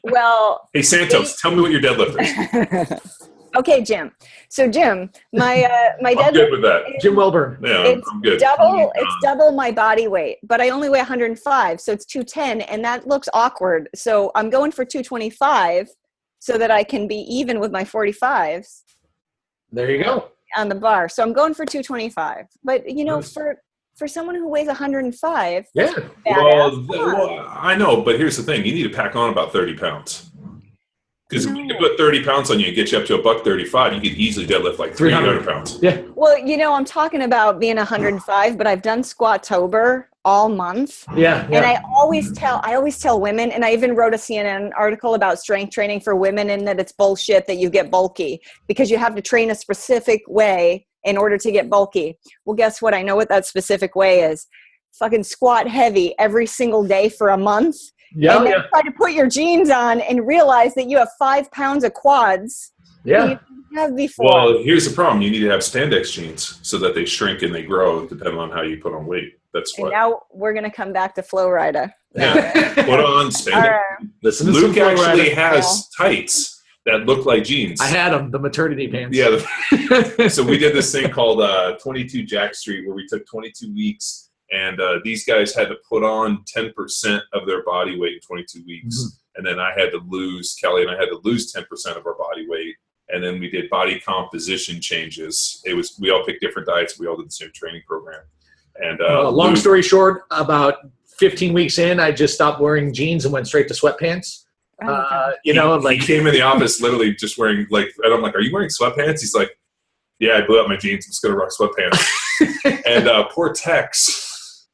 Well, hey Santos, tell me what your deadlift is. Okay, Jim. So Jim, my deadlift. I'm good with that. Jim Welburn. Yeah, I'm good. It's double my body weight, but I only weigh 105, so it's 210, and that looks awkward. So I'm going for 225, so that I can be even with my 45s. There you go. On the bar. So I'm going for 225. But for someone who weighs 105, yeah. Well, I know, but here's the thing: you need to pack on about 30 pounds. Because if we can put 30 pounds on you and get you up to $135, you could easily deadlift like 300 pounds. Yeah. Well, I'm talking about being 105, but I've done Squattober all month. Yeah. And I always tell women, and I even wrote a CNN article about strength training for women, and that it's bullshit that you get bulky because you have to train a specific way in order to get bulky. Well, guess what? I know what that specific way is. Fucking squat heavy every single day for a month. Yeah, and then try to put your jeans on and realize that you have 5 pounds of quads. Yeah. You didn't have before. Well, here's the problem: you need to have spandex jeans so that they shrink and they grow, depending on how you put on weight. That's what. And now we're gonna come back to Flow Rida. Yeah. Put on spandex. Listen to Luke actually Rider. has tights that look like jeans. I had them, the maternity pants. Yeah. So we did this thing called 22 Jack Street, where we took 22 weeks. And these guys had to put on 10% of their body weight in 22 weeks. Mm-hmm. And then Kelly and I had to lose 10% of our body weight And then we did body composition changes. We all picked different diets. We all did the same training program. And long story short, about 15 weeks in, I just stopped wearing jeans and went straight to sweatpants. He came in the office literally just wearing and I'm like, "Are you wearing sweatpants?" He's like, "Yeah, I blew out my jeans. I'm just gonna rock sweatpants." And poor Tex,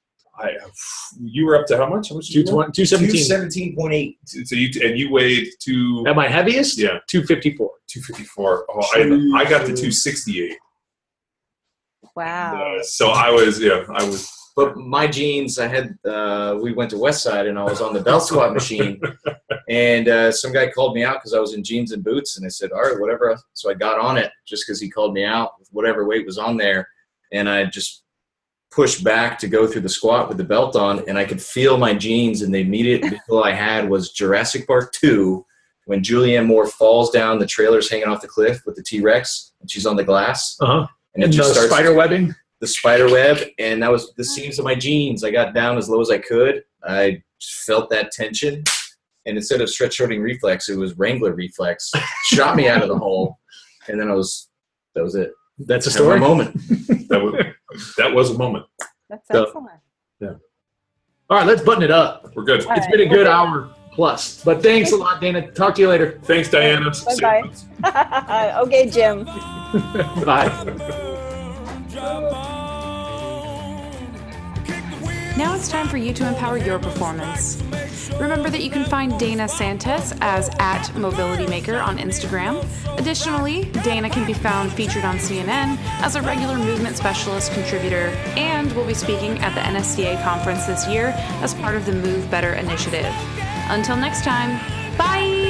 you were up to how much? How much did you weigh? 217.8. So you weighed At my heaviest? Yeah, 254. 254. Oh, I got to 268. Wow. So I was. But my jeans, we went to Westside and I was on the belt squat machine, and some guy called me out because I was in jeans and boots, and I said, all right, whatever. So I got on it just because he called me out with whatever weight was on there, and I just pushed back to go through the squat with the belt on, and I could feel my jeans, and the immediate visual I had was Jurassic Park 2 when Julianne Moore falls down, the trailer's hanging off the cliff with the T-Rex, and she's on the glass. Uh-huh. And it just starts spider webbing? The spider web, and that was the seams of my jeans. I got down as low as I could. I felt that tension, and instead of stretch shortening reflex, it was Wrangler reflex. Shot me out of the hole, and then that was it. That's a story. Moment. that was a moment. That's excellent. Yeah. All right, let's button it up. We're good. It's been a good hour plus, but thanks a lot, Dana. Talk to you later. Thanks, Diana. Bye-bye. Okay, Jim. Bye. Now it's time for you to empower your performance. Remember that you can find Dana Santos as @MobilityMaker on Instagram. Additionally, Dana can be found featured on CNN as a regular movement specialist contributor and will be speaking at the NSCA conference this year as part of the Move Better initiative. Until next time, bye!